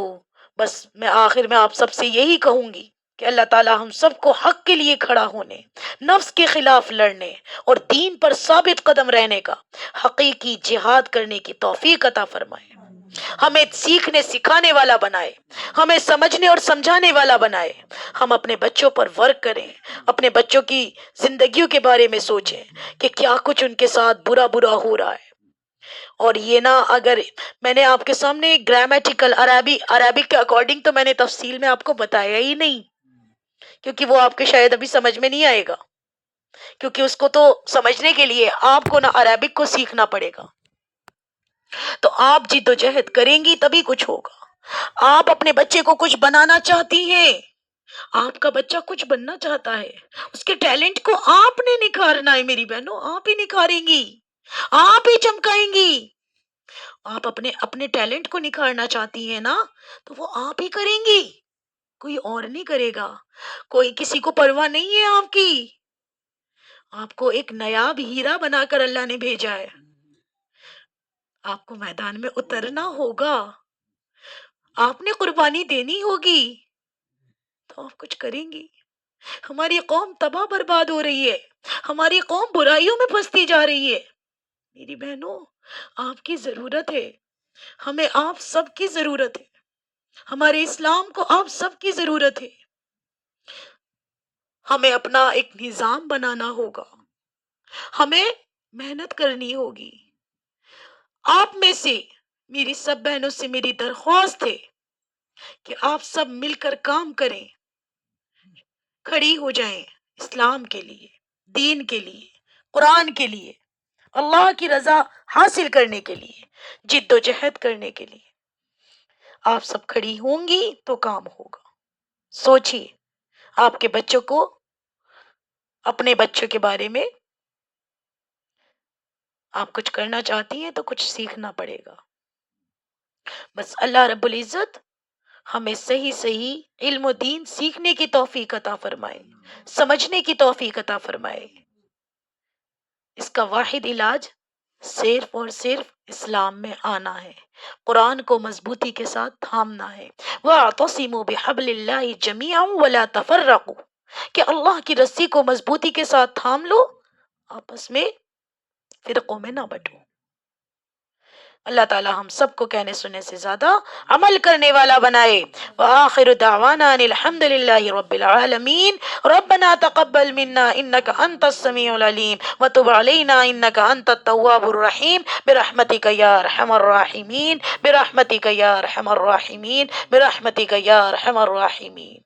بس میں آخر میں آپ سب سے یہی کہوں گی کہ اللہ تعالی ہم سب کو حق کے لیے کھڑا ہونے، نفس کے خلاف لڑنے اور دین پر ثابت قدم رہنے کا حقیقی جہاد کرنے کی توفیق عطا فرمائے. ہمیں سیکھنے سکھانے والا بنائے، ہمیں سمجھنے اور سمجھانے والا بنائے. ہم اپنے بچوں پر ورک کریں، اپنے بچوں کی زندگیوں کے بارے میں سوچیں کہ کیا کچھ ان کے ساتھ برا برا ہو رہا ہے. اور یہ نہ، اگر میں نے آپ کے سامنے گرامیٹیکل عربک کے اکارڈنگ تو میں نے تفصیل میں آپ کو بتایا ہی نہیں، کیونکہ وہ آپ کے شاید ابھی سمجھ میں نہیں آئے گا، کیونکہ اس کو تو سمجھنے کے لیے آپ کو نہ عربک کو سیکھنا پڑے گا. تو آپ جد و جہد کریں گی تبھی کچھ ہوگا. آپ اپنے بچے کو کچھ بنانا چاہتی ہیں، آپ کا بچہ کچھ بننا چاہتا ہے، اس کے ٹیلنٹ کو آپ نے نکھارنا ہے میری بہنوں، آپ ہی نکھاریں گی، آپ ہی چمکائیں گی. آپ اپنے ٹیلنٹ کو نکھارنا چاہتی ہیں نا، تو وہ آپ ہی کریں گی، کوئی اور نہیں کرے گا. کوئی کسی کو پرواہ نہیں ہے آپ کی. آپ کو ایک نایاب ہیرا بنا کر اللہ نے بھیجا ہے، آپ کو میدان میں اترنا ہوگا، آپ نے قربانی دینی ہوگی، تو آپ کچھ کریں گی. ہماری قوم تباہ برباد ہو رہی ہے، ہماری قوم برائیوں میں پھنستی جا رہی ہے. میری بہنوں آپ کی ضرورت ہے، ہمیں آپ سب کی ضرورت ہے، ہمارے اسلام کو آپ سب کی ضرورت ہے. ہمیں اپنا ایک نظام بنانا ہوگا، ہمیں محنت کرنی ہوگی. آپ میں سے، میری سب بہنوں سے میری درخواست ہے کہ آپ سب مل کر کام کریں، کھڑی ہو جائیں اسلام کے لیے، دین کے لیے، قرآن کے لیے، اللہ کی رضا حاصل کرنے کے لیے، جد و جہد کرنے کے لیے. آپ سب کھڑی ہوں گی تو کام ہوگا. سوچیے آپ کے بچوں کو، اپنے بچوں کے بارے میں آپ کچھ کرنا چاہتی ہیں تو کچھ سیکھنا پڑے گا. بس اللہ رب العزت ہمیں صحیح صحیح علم و دین سیکھنے کی توفیق عطا فرمائے، سمجھنے کی توفیق عطا فرمائے. اس کا واحد علاج صرف اور صرف اسلام میں آنا ہے، قرآن کو مضبوطی کے ساتھ تھامنا ہے. وَاعْتَصِمُوا بِحَبْلِ اللَّهِ جَمِيعًا وَلَا تَفَرَّقُوا، کہ اللہ کی رسی کو مضبوطی کے ساتھ تھام لو، آپس میں فرقوں میں نہ بٹو. اللہ تعالی ہم سب کو کہنے سننے سے زیادہ عمل کرنے والا بنائے. وآخر دعوانا ان الحمد للہ رب العالمین. ربنا تقبل منا انك انت السميع العليم وتب علينا انك انت التواب الرحيم برحمتك يا ارحم الراحمين برحمتك يا ارحم الراحمين برحمتك يا ارحم الراحمين.